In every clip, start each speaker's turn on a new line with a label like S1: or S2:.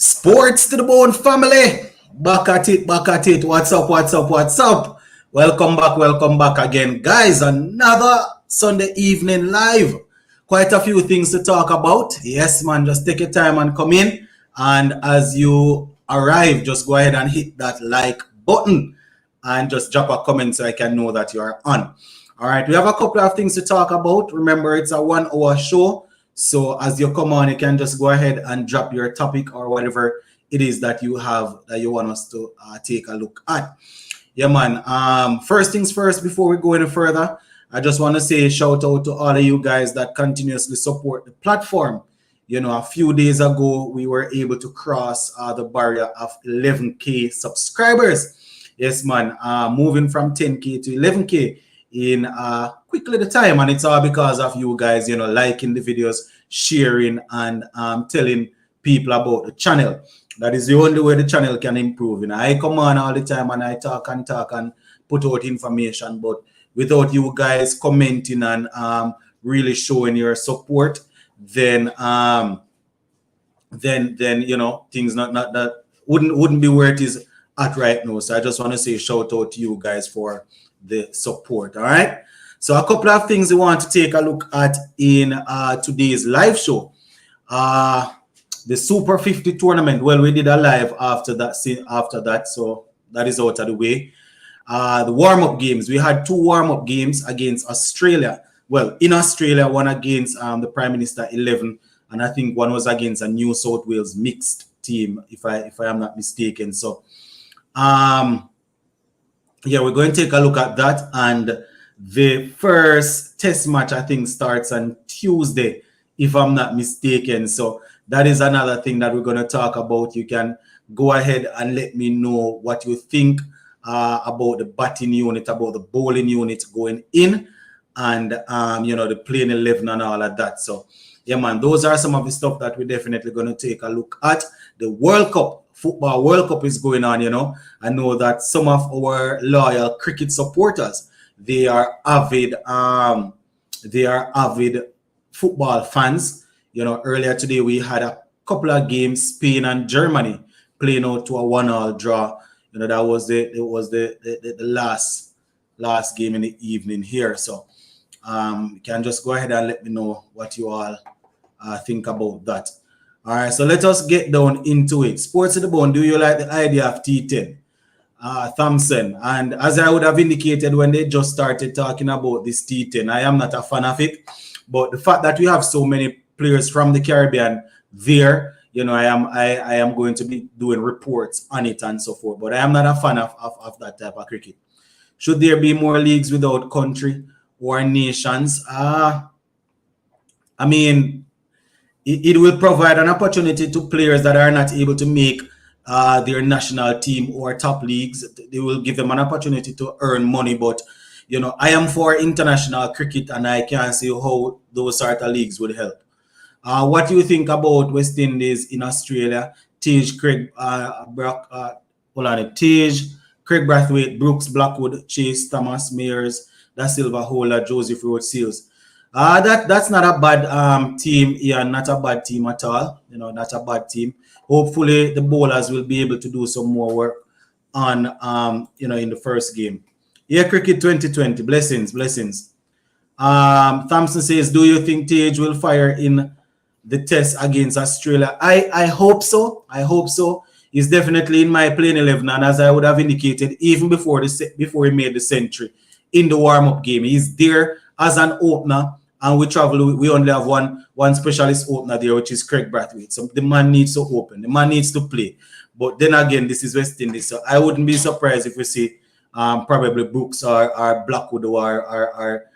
S1: Sports to the bone family. Back at it, back at it. What's up, what's up, what's up? Welcome back again. Guys, another Sunday evening live. Quite a few things to talk about. Yes, man, just take your time and come in. And as you arrive, just go ahead and hit that like button and just drop a comment so I can know that you are on. All right, we have a couple of things to talk about. Remember, it's a 1 hour show. So as you come on, you can just go ahead and drop your topic or whatever it is that you have that you want us to take a look at. Yeah, man. First things first, before we go any further, I just want to say a shout out to all of you guys that continuously support the platform. You know, a few days ago, we were able to cross the barrier of 11K subscribers. Yes, man. Moving from 10K to 11K in quickly the time, and it's all because of you guys, you know, liking the videos, sharing, and telling people about the channel. That is the only way the channel can improve. You know, I come on all the time and I talk and put out information, but without you guys commenting and really showing your support, then you know, things not that wouldn't be where it is at right now. So I just want to say shout out to you guys for the support. All right, so a couple of things we want to take a look at in today's live show. The Super 50 tournament. Well, we did a live after that, so that is out of the way. The warm-up games, we had 2 warm-up games against Australia. Well, in Australia, one against the Prime Minister 11, and I think one was against a New South Wales mixed team, if I am not mistaken. So yeah, we're going to take a look at that. And the first test match, I think, starts on Tuesday, if I'm not mistaken. So that is another thing that we're going to talk about. You can go ahead and let me know what you think about the batting unit, about the bowling unit going in, and, you know, the playing 11 and all of that. So, yeah, man, those are some of the stuff that we're definitely going to take a look at. The World Cup. Football World Cup is going on, you know. I know that some of our loyal cricket supporters, they are avid football fans. You know, earlier today we had a couple of games, Spain and Germany playing out to a 1-1 draw. You know, that was the last game in the evening here. So you can just go ahead and let me know what you all think about that. All right, so let us get down into it. Sports to the bone, do you like the idea of T10? Thompson, and as I would have indicated when they just started talking about this T10, I am not a fan of it, but the fact that we have so many players from the Caribbean there, you know, I am going to be doing reports on it and so forth, but I am not a fan of that type of cricket. Should there be more leagues without country or nations? I mean, it will provide an opportunity to players that are not able to make their national team or top leagues. They will give them an opportunity to earn money. But, you know, I am for international cricket, and I can't see how those sort of leagues would help. What do you think about West Indies in Australia? Craig Brathwaite, Brooks, Blackwood, Chase, Thomas, Mayers, Da Silva, Holder, Joseph Road, Seals. That's not a bad team, Ian. Not a bad team at all. You know, not a bad team. Hopefully, the bowlers will be able to do some more work on, you know, in the first game. Yeah, cricket 2020. Blessings. Thompson says, do you think TH will fire in the test against Australia? I hope so. He's definitely in my playing 11, and as I would have indicated, even before he made the century in the warm-up game, he's there as an opener. And we only have one specialist opener there, which is Craig Brathwaite. So the man needs to open. The man needs to play. But then again, this is West Indies. So I wouldn't be surprised if we see probably Brooks or Blackwood or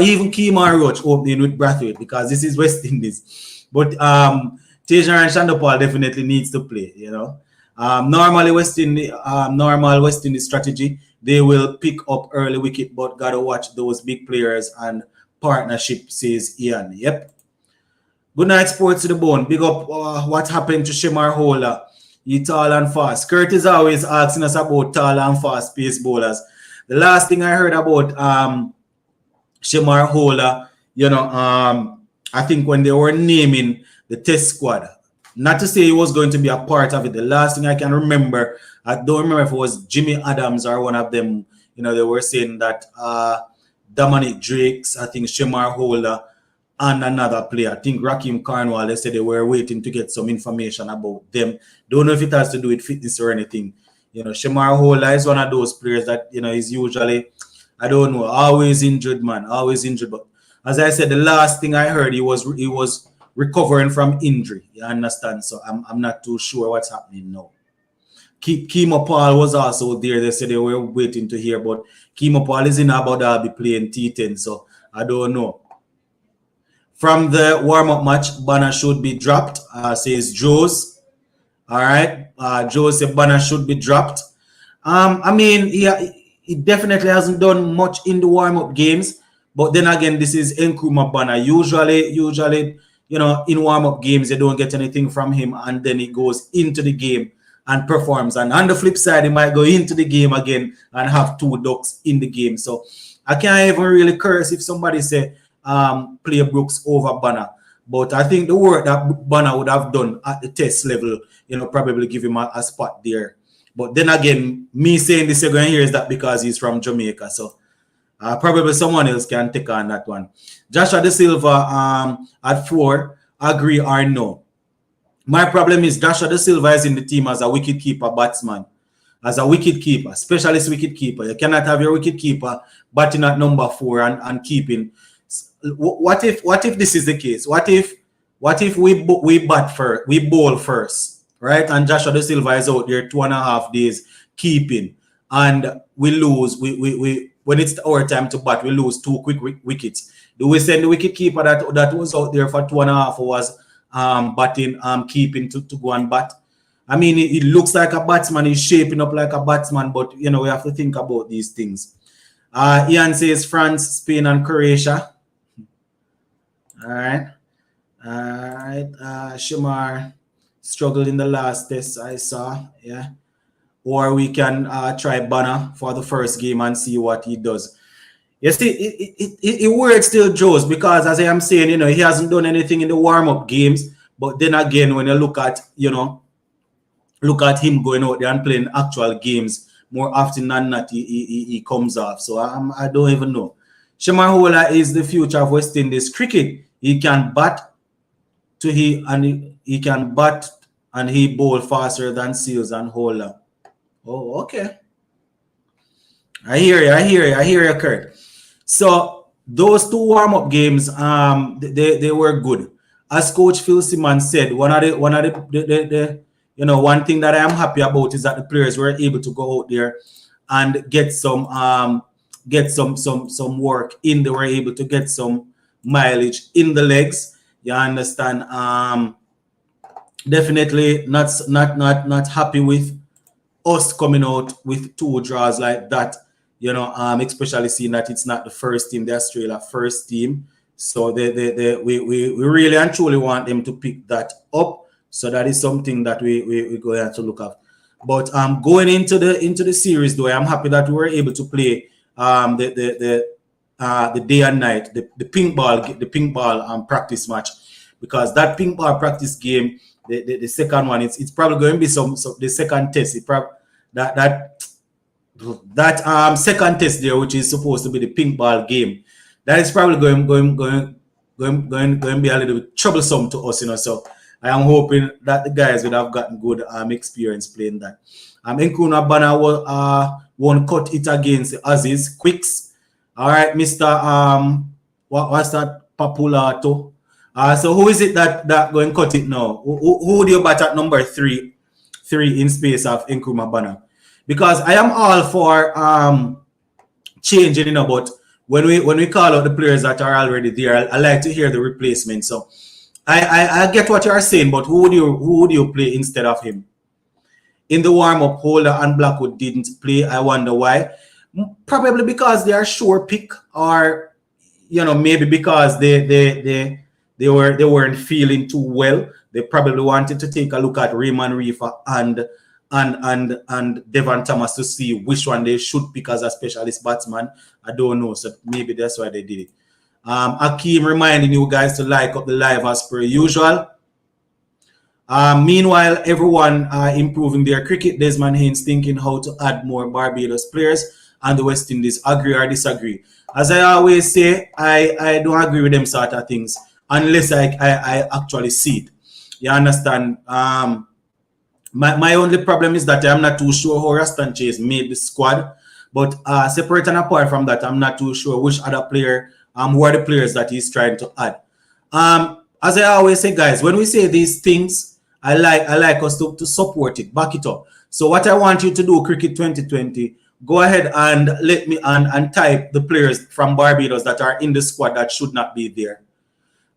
S1: even Kemar Roach opening with Brathwaite, because this is West Indies. But Tejan and Shandopal definitely needs to play, you know. Normally West Indies strategy, they will pick up early wicket, but gotta watch those big players and partnership, says Ian. Yep. Good night, Sports to the bone. Big up what happened to Shemar Holder. He tall and fast. Kurt is always asking us about tall and fast pace bowlers. The last thing I heard about Shemar Holder, you know, I think when they were naming the test squad, Not to say he was going to be a part of it. The last thing I can remember, I don't remember if it was Jimmy Adams or one of them, they were saying that Dominic Drakes, I think Shemar Holder, and another player, I think Raheem Cornwall, they said they were waiting to get some information about them. Don't know if it has to do with fitness or anything. Shemar Holder is one of those players that, is usually, I don't know, always injured, man, always injured. But as I said, the last thing I heard, he was recovering from injury. You understand? So I'm not too sure what's happening now. Kimo Paul was also there. They said they were waiting to hear, but Kimo Paul is in Abu Dhabi playing T10, so I don't know. From the warm-up match, banner should be dropped, says Joe's. All right. Joe said banner should be dropped. I mean, he definitely hasn't done much in the warm-up games, but then again, this is Nkrumah banner. Usually, in warm-up games, you don't get anything from him, and then he goes into the game and performs. And on the flip side, he might go into the game again and have 2 ducks in the game. So I can't even really curse if somebody say play Brooks over Banner. But I think the work that Banner would have done at the test level, probably give him a spot there. But then again, me saying this again here is that because he's from Jamaica. So probably someone else can take on that one. Joshua De Silva at 4, agree or no? My problem is Joshua De Silva is in the team as a wicket-keeper batsman. As a wicket-keeper, specialist wicket-keeper. You cannot have your wicket-keeper batting at number 4 and keeping. What if this is the case? What if we bat first, we bowl first, right? And Joshua De Silva is out there 2.5 days keeping, and we lose. We when it's our time to bat, we lose 2 quick wickets. Do we send the wicket keeper that was out there for 2.5 hours batting, keeping to go and bat? I mean, it looks like a batsman. He's shaping up like a batsman, but we have to think about these things. Ian says France, Spain, and Croatia. All right. Shemar struggled in the last test I saw. Yeah. Or we can try Banner for the first game and see what he does. You see, it works still, Joes, because as I am saying, he hasn't done anything in the warm-up games. But then again, when you look at him going out there and playing actual games, more often than not, he comes off. So I don't even know. Shemar Holder is the future of West Indies cricket. He can bat he can bat and he bowl faster than Seals and Holder. Oh, okay. I hear you, Kurt. So those 2 warm-up games, they were good. As Coach Phil Simmons said, one thing that I am happy about is that the players were able to go out there and get some work in. They were able to get some mileage in the legs. You understand? Definitely not happy with us coming out with 2 draws like that. Especially seeing that it's not the first team, the Australia first team. So we really and truly want them to pick that up. So that is something that we're going to have to look at. But going into the series, though, I'm happy that we were able to play the day and night, the pink ball practice match, because that pink ball practice game, the second one, it's probably going to be some the second test. That second test there, which is supposed to be the pink ball game, that is probably going to be a little bit troublesome to us, So I am hoping that the guys would have gotten good experience playing that. Nkrumah Banner won't cut it against the Aussies. Quicks. All right, Mr. What's that? Papulato. So who is it that going to cut it now? Who do you bat at number 3 in space of Nkrumah Banner? Because I am all for changing, but when we call out the players that are already there, I like to hear the replacement. So I get what you are saying, but who would you play instead of him? In the warm-up, Holder and Blackwood didn't play. I wonder why. Probably because they are sure pick, or maybe because they weren't feeling too well. They probably wanted to take a look at Raymond Reefer and Devon Thomas to see which one they should pick as a specialist batsman. I don't know, so maybe that's why they did it. Akeem reminding you guys to like up the live as per usual. Meanwhile, everyone improving their cricket. Desmond Haynes thinking how to add more Barbados players, and the West Indies agree or disagree. As I always say, I don't agree with them sort of things unless I actually see it. You understand? My only problem is that I'm not too sure how Rastan Chase made the squad. But separate and apart from that, I'm not too sure which other player, who are the players that he's trying to add. As I always say, guys, when we say these things, I like us to support it, back it up. So what I want you to do, Cricket 2020, go ahead and let me and type the players from Barbados that are in the squad that should not be there.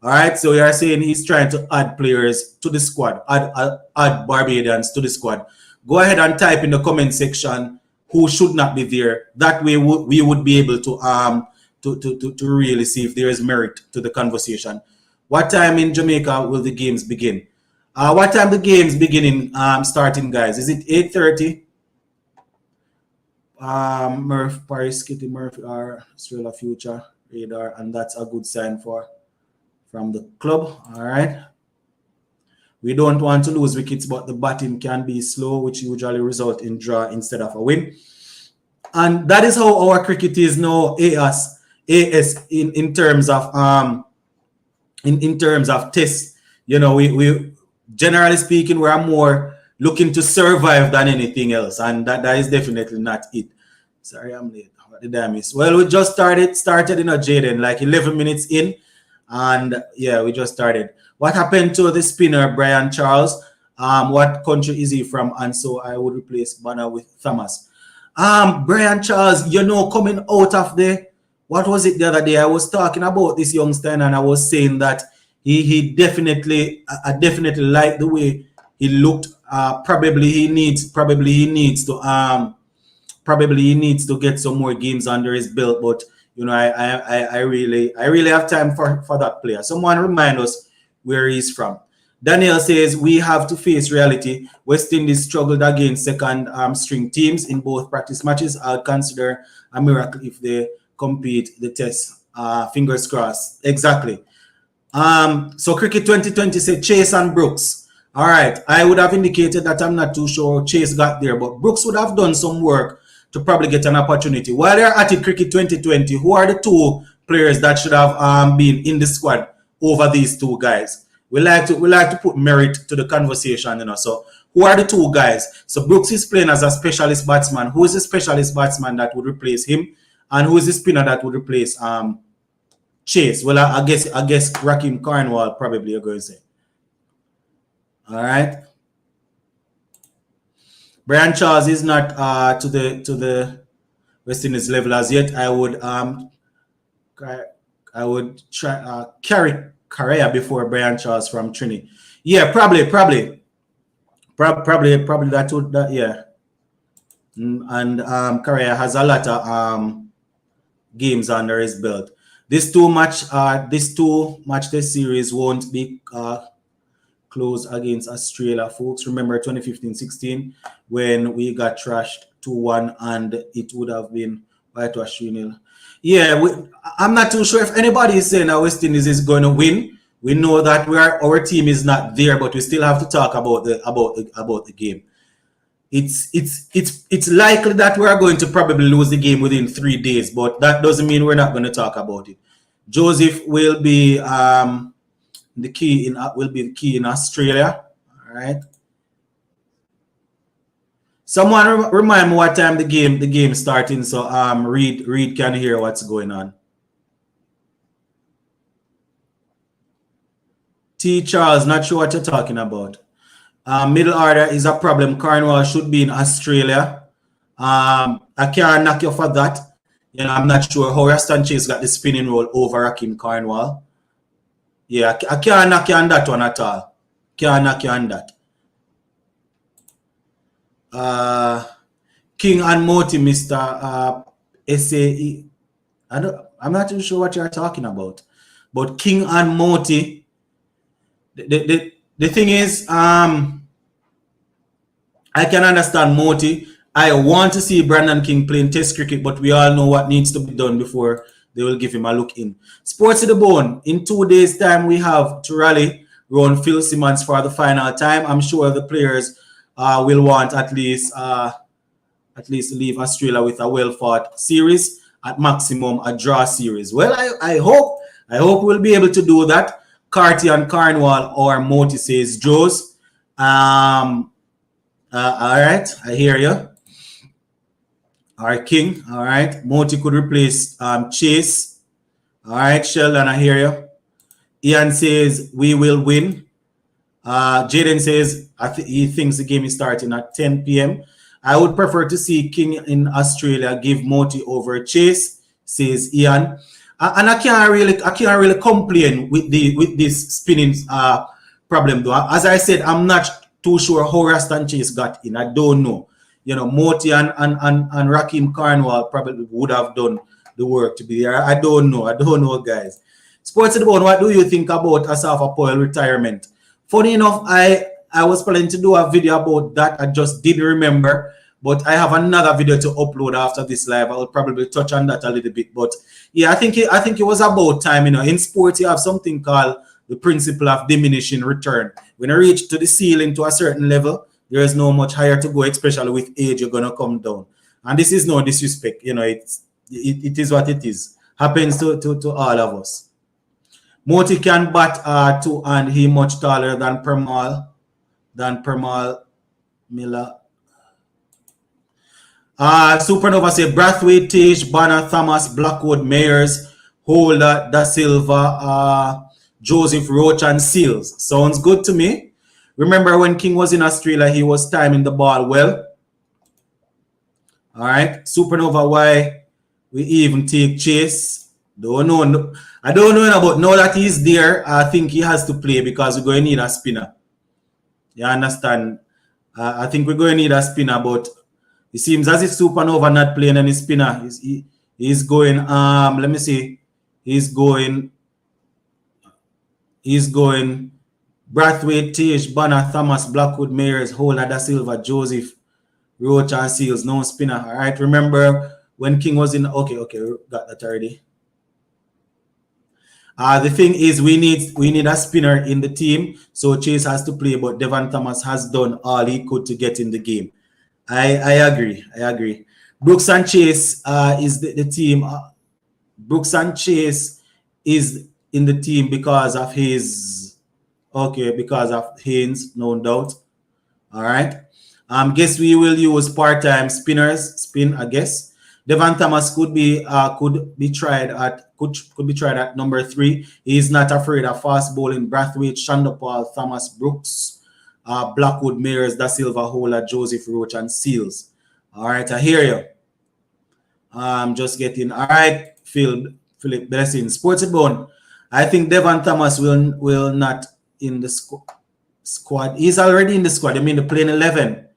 S1: All right, so you are saying he's trying to add players to the squad, add Barbadians to the squad. Go ahead and type in the comment section who should not be there. That way we would be able to really see if there is merit to the conversation. What time in Jamaica will the games begin? What time the games beginning starting, guys? Is it 8:30? Murph, Paris, Kitty Murphy are Australia Future Radar, and that's a good sign from the club. All right. We don't want to lose wickets, but the batting can be slow, which usually result in draw instead of a win. And that is how our cricket is now AS in terms of in terms of tests. You know, we generally speaking, we are more looking to survive than anything else, and that is definitely not it. Sorry, I'm late. What did I miss? Well, we just started in a Jaden, like 11 minutes in, and yeah, we just started. What happened to the spinner, Brian Charles? What country is he from? And so I would replace Banner with Thomas. Brian Charles, you know, coming out of the, what was it the other day? I was talking about this youngster and I was saying that he definitely, I definitely like the way he looked. Probably he needs to get some more games under his belt. But you know, I really have time for that player. Someone remind us where he's from. Daniel says we have to face reality. West Indies struggled against second string teams in both practice matches. I'll consider a miracle if they compete the test. Fingers crossed. Exactly. So Cricket 2020 said Chase and Brooks. All right. I would have indicated that I'm not too sure Chase got there, but Brooks would have done some work to probably get an opportunity. While they're at it, Cricket 2020, who are the two players that should have been in the squad over these two guys? We like to put merit to the conversation, you know. So who are the two guys? So Brooks is playing as a specialist batsman. Who is the specialist batsman that would replace him? And who is the spinner that would replace Chase? Well, I guess Raheem Cornwall probably you're going to say. All right. Brian Charles is not to the West Indies level as yet. I would try carry Correa before Brian Charles from Trini. Yeah, probably that would yeah. And Correa has a lot of games under his belt. This two match test series won't be close against Australia, folks. Remember 2015-16 when we got trashed 2-1 and it would have been whitewash 3-0. Yeah, I'm not too sure if anybody is saying that West Indies is going to win. We know that our team is not there, but we still have to talk about the game. It's likely that we are going to probably lose the game within 3 days, but that doesn't mean we're not going to talk about it. Joseph will be the key in Australia. All right. Someone remind me what time the game starting, so Reed can hear what's going on. T. Charles, not sure what you're talking about. Middle order is a problem. Cornwall should be in Australia. I can't knock you for that. You know, I'm not sure how Rastan Chase got the spinning role over Raheem Cornwall. Yeah, I can't knock you on that one at all. Can't knock you on that. King and Moti, Mr. SAE. I'm not too sure what you're talking about. But King and Moti, the thing is, I can understand Moti. I want to see Brandon King playing test cricket, but we all know what needs to be done before they will give him a look in. Sports to the bone. In 2 days' time, we have to rally run Phil Simmons for the final time. I'm sure the players will want at least leave Australia with a well-fought series, at maximum a draw series. Well, I hope we'll be able to do that. Carty and Cornwall or Moti says Joes. All right, I hear you. All right, King. All right, Moti could replace Chase. All right, Sheldon, I hear you. Ian says we will win. Jaden says he thinks the game is starting at 10 p.m. I would prefer to see King in Australia give Moti over Chase, says Ian. And I can't really complain with this spinning problem though. As I said, I'm not too sure how Rastan Chase got in. I don't know. You know, Moti and Raheem Cornwall probably would have done the work to be there. I don't know, guys. Sports at what do you think about Asafa Powell retirement? Funny enough, I was planning to do a video about that. I just didn't remember. But I have another video to upload after this live. I'll probably touch on that a little bit. But yeah, I think it was about time. You know, in sports, you have something called the principle of diminishing return. When you reach to the ceiling to a certain level, there is no much higher to go, especially with age, you're gonna come down. And this is no disrespect. You know, it is what it is. Happens to all of us. Moti can bat too, and he much taller than Permal Miller. Supernova say Brathwaite, Tage, Banner, Thomas, Blackwood, Mayers, Holder, Da Silva, Joseph, Roach, and Seals. Sounds good to me. Remember when King was in Australia, he was timing the ball well. All right. Supernova, why we even take Chase? Don't know. I don't know about now that he's there. I think he has to play because we're going to need a spinner. You understand? I think we're going to need a spinner, but it seems as if Supernova not playing any spinner. He's going, let me see. He's going Brathwaite, Tage, Banner, Thomas, Blackwood, Mayers, Holder, Da Silva, Joseph, Roach, and Seals. No spinner. All right. Remember when King was in. Okay, got that already. The thing is, we need a spinner in the team, so Chase has to play. But Devon Thomas has done all he could to get in the game. I agree. Brooks and Chase is the team. Brooks and Chase is in the team because of because of Haynes, no doubt. All right. Guess we will use part-time spinners. I guess. Devon Thomas could be tried at number 3. He is not afraid of fast bowling. Brathwaite, Shandopal, Thomas, Brooks, Blackwood, Mayers, Da Silva, Holder, Joseph, Roach, and Seals. All right, I hear you. I'm just getting. All right, Philip Blessing. Sportsy Bone. I think Devon Thomas will not in the squad. He's already in the squad. I mean, the playing 11.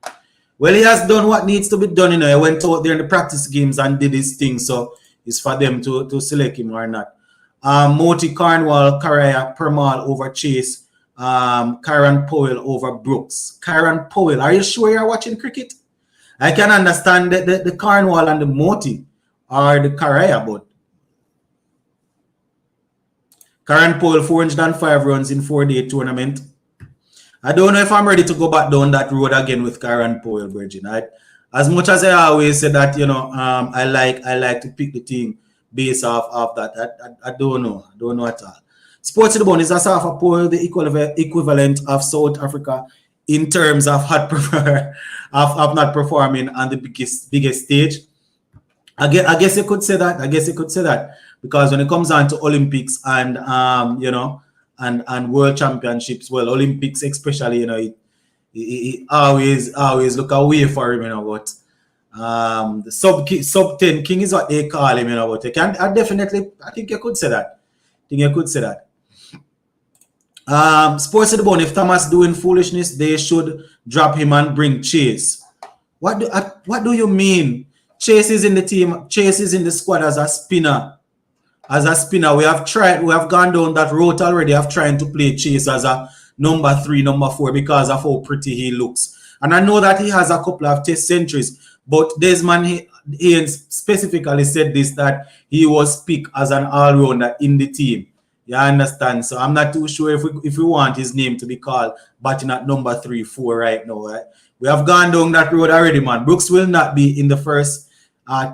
S1: Well, he has done what needs to be done. You know, he went out there in the practice games and did his thing. So it's for them to select him or not. Moti, Cornwall, Karaya, Permal over Chase. Kieran Powell over Brooks. Kieran Powell, are you sure you're watching cricket? I can understand the Cornwall and the Moti or the Karaya, but Kieran Powell 405 runs in 4-day tournament. I don't know if I'm ready to go back down that road again with Kieran Powell, Virgin. As much as I always say that, you know, I like to pick the team based off that. I don't know at all. Sports in the Bone is Asafa Powell the equivalent of South Africa in terms of of not performing on the biggest stage. I guess you could say that. Because when it comes down to Olympics and you know, and World Championships, well, Olympics especially, you know, it always look away for him, you know. But the sub 10 king is what they call him, you know. But I think you could say that. Sports at the Bone. If Thomas doing foolishness, they should drop him and bring Chase. What do you mean? Chase is in the team. Chase is in the squad as a spinner. We have gone down that route already of trying to play Chase as a number 3, number 4 because of how pretty he looks. And I know that he has a couple of test centuries, but Desmond Haynes specifically said this, that he was picked as an all-rounder in the team. You understand? So I'm not too sure if we want his name to be called batting at number 3, 4 right now. Right? We have gone down that road already, man. Brooks will not be in the first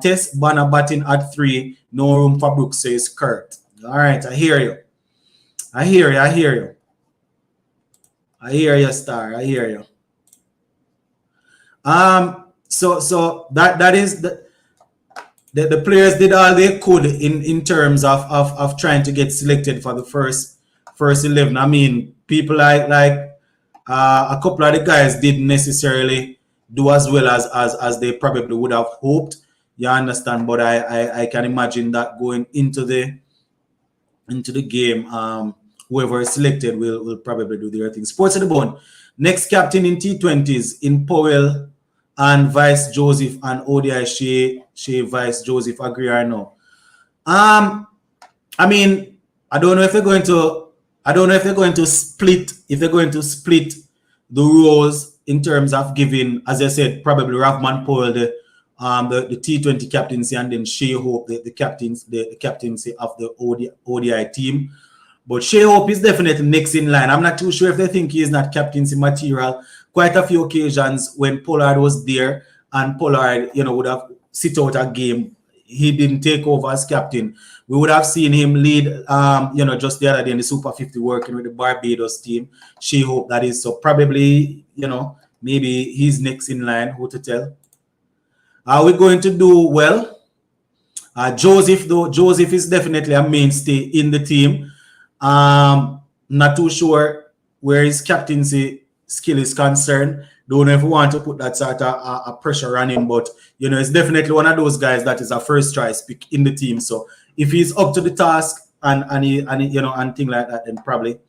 S1: test. Banner batting at 3. No room for Brooks, says Kurt. All right, I hear you. I hear you. I hear you. I hear you, Star. I hear you. So that is the players did all they could in terms of trying to get selected for the first 11. I mean, people like a couple of the guys didn't necessarily do as well as they probably would have hoped. You understand? But I can imagine that going into the game, whoever is selected will probably do their thing. Sports at the Bone. Next captain in T20s in Powell and Vice Joseph and ODI Shea Vice Joseph. Agree or no? I mean, I don't know if they're going to split the roles in terms of giving, as I said, probably Rahman Powell the T20 captaincy and then Shea Hope the captaincy of the ODI team. But Shea Hope is definitely next in line. I'm not too sure if they think he is not captaincy material. Quite a few occasions when Pollard was there and Pollard, would have sit out a game, he didn't take over as captain. We would have seen him lead, just the other day in the Super 50 working with the Barbados team. Shea Hope, that is. So probably, maybe he's next in line. Who to tell? Are we going to do well? Joseph is definitely a mainstay in the team. Not too sure where his captaincy skill is concerned. Don't know if we want to put that sort of a pressure on him, but it's definitely one of those guys that is a first choice pick in the team. So if he's up to the task and things like that, then probably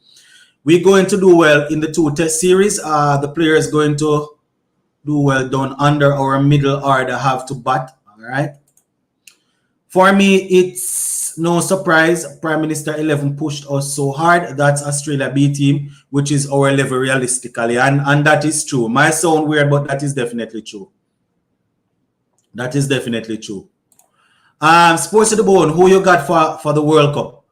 S1: we're going to do well in the 2 test series. The players going to do well down under our middle order have to bat. All right. For me, it's no surprise. Prime Minister 11 pushed us so hard. That's Australia B team, which is our level realistically. And that is true. Might sound weird, but that is definitely true. That is definitely true. Sports at the Bone, who you got for the World Cup?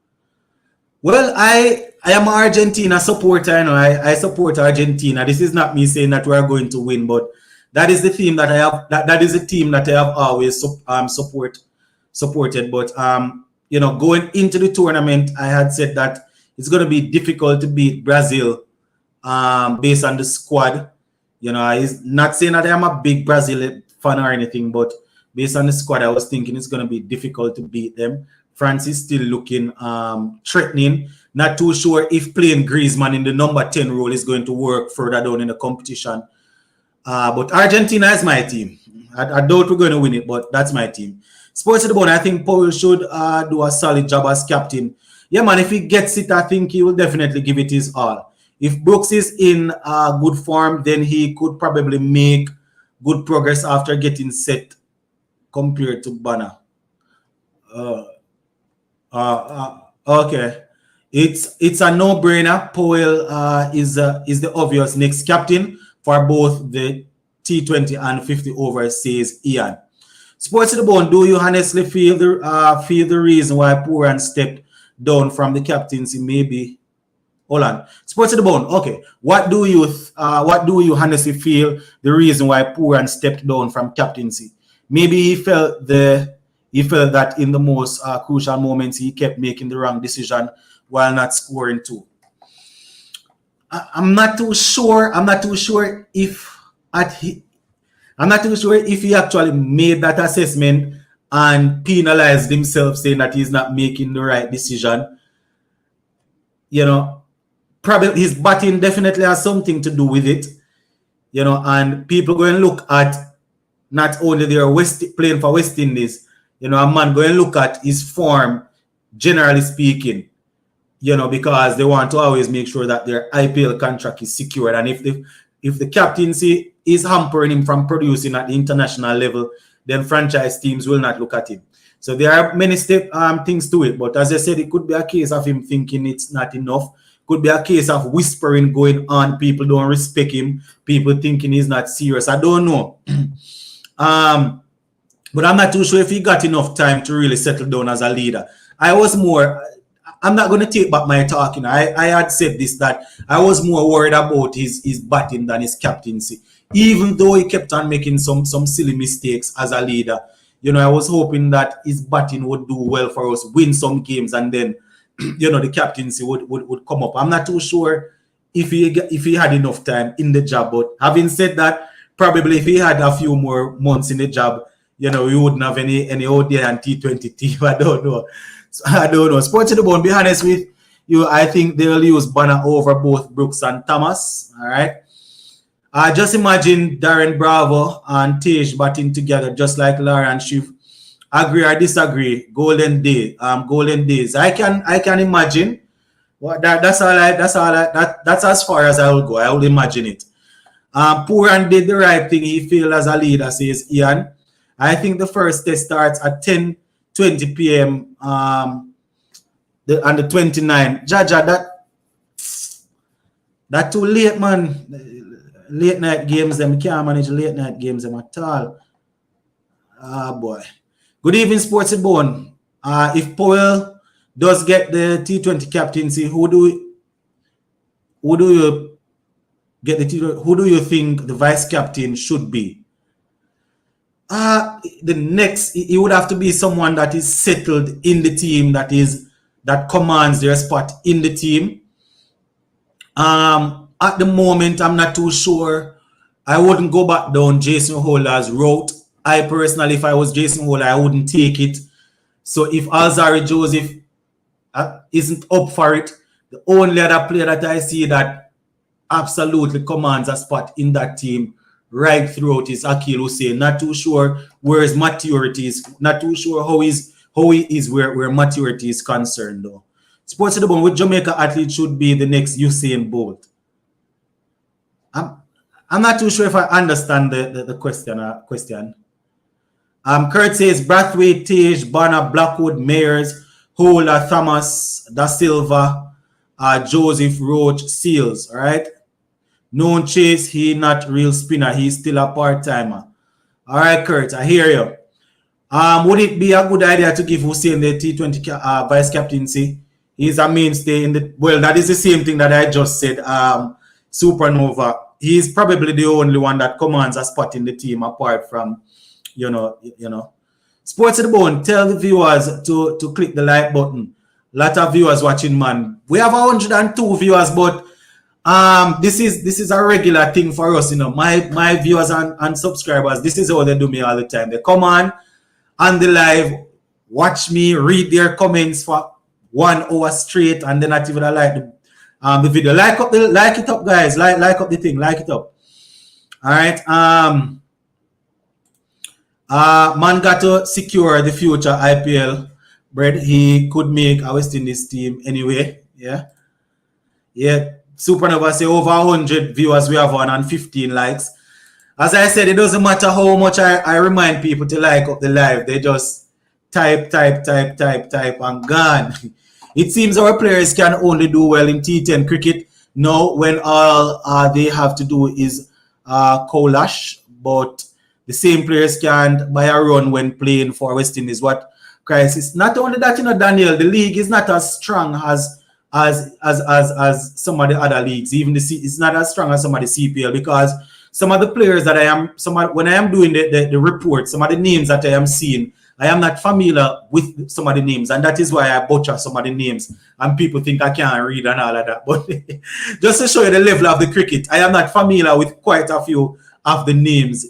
S1: Well, I am an Argentina supporter. I support Argentina. This is not me saying that we are going to win, but that is the team that I have. That is the team that I have always supported. But going into the tournament, I had said that it's going to be difficult to beat Brazil based on the squad. I'm not saying that I'm a big Brazil fan or anything, but based on the squad, I was thinking it's going to be difficult to beat them. France is still looking threatening. Not too sure if playing Griezmann in the number 10 role is going to work further down in the competition. But Argentina is my team. I doubt we're going to win it, but that's my team. Sports at the Bone, I think Powell should do a solid job as captain. Yeah, man, if he gets it, I think he will definitely give it his all. If Brooks is in good form, then he could probably make good progress after getting set compared to Banner. Okay. It's a no-brainer. Powell is the obvious next captain for both the T20 and 50 overs, says Ian. Sports at the Bone, do you honestly feel the reason why Pooran stepped down from the captaincy? Maybe. Hold on. Sports at the Bone. Okay. What do you honestly feel the reason why Pooran stepped down from captaincy? Maybe he felt that in the most crucial moments he kept making the wrong decision while not scoring too. I'm not too sure if he actually made that assessment and penalized himself, saying that he's not making the right decision. Probably his batting definitely has something to do with it. And people go and look at not only their playing for West Indies, a man go and look at his form, generally speaking, because they want to always make sure that their IPL contract is secured. And if the captaincy is hampering him from producing at the international level, then franchise teams will not look at him. So there are many things to it. But as I said, it could be a case of him thinking it's not enough. Could be a case of whispering going on. People don't respect him. People thinking he's not serious. I don't know. But I'm not too sure if he got enough time to really settle down as a leader. I'm not going to take back my talking. I had said this, that I was more worried about his batting than his captaincy. Even though he kept on making some silly mistakes as a leader, I was hoping that his batting would do well for us, win some games, and then the captaincy would come up. I'm not too sure if he had enough time in the job. But having said that, probably if he had a few more months in the job, we wouldn't have any ODI and T20 team. I don't know. I don't know. Sports to the bone, be honest with you, I think they'll use Banner over both Brooks and Thomas. All right. Just imagine Darren Bravo and Tej batting together, just like Lara and Schiff. Agree or disagree? Golden days. I can imagine. That's as far as I will go. I will imagine it. Pooran did the right thing. He failed as a leader, says Ian. I think the first test starts at 10:20 p.m. On the 29th. Jaja, that too late, man. Late night games, them can't manage late night games them at all. Boy. Good evening, Sportsy Bone. If Powell does get the T20 captaincy, who do you get the T20? Who do you think the vice captain should be? The next, it would have to be someone that is settled in the team, that commands their spot in the team. At the moment, I'm not too sure. I wouldn't go back down Jason Holder's route. I personally, if I was Jason Holder, I wouldn't take it. So if Alzari Joseph isn't up for it, the only other player that I see that absolutely commands a spot in that team right throughout is Akil Hussein. Not too sure where his maturity is. Not too sure how he is where maturity is concerned, though. Sports to the bone, with Jamaica athlete should be the next Usain Bolt. I'm not too sure if I understand the question. Kurt says Brathwaite, Tage, Banner, Blackwood, Mayers, Holder, Thomas, Da Silva, Joseph, Roach, Seals. All right. Known Chase, he not real spinner. He's still a part-timer. All right, Kurt, I hear you. Would it be a good idea to give Hussein the T20 vice captaincy? He's a mainstay in the. Well, that is the same thing that I just said. Supernova. He's probably the only one that commands a spot in the team, apart from, Sports to the Bone. Tell the viewers to click the like button. A lot of viewers watching, man. We have 102 viewers, but this is a regular thing for us, My viewers and subscribers, this is how they do me all the time. They come on the live, watch me, read their comments for 1 hour straight, and then not even like the video. Like it up, guys. Like up the thing. Like it up. All right. Man got to secure the future IPL bread. He could make a West Indies team anyway. Yeah. Supernova say over 100 viewers we have on and 15 likes. As I said, it doesn't matter how much I remind people to like up the live. They just type and gone. It seems our players can only do well in T10 cricket now when all they have to do is collash, but the same players can't buy a run when playing for West Indies. What crisis? Not only that, Daniel, the league is not as strong as some of the other leagues. Even it's not as strong as some of the CPL, because some of the players that when I am doing the report, some of the names that I am seeing, I am not familiar with some of the names, and that is why I butcher some of the names, and people think I can't read and all of that. But just to show you the level of the cricket, I am not familiar with quite a few of the names,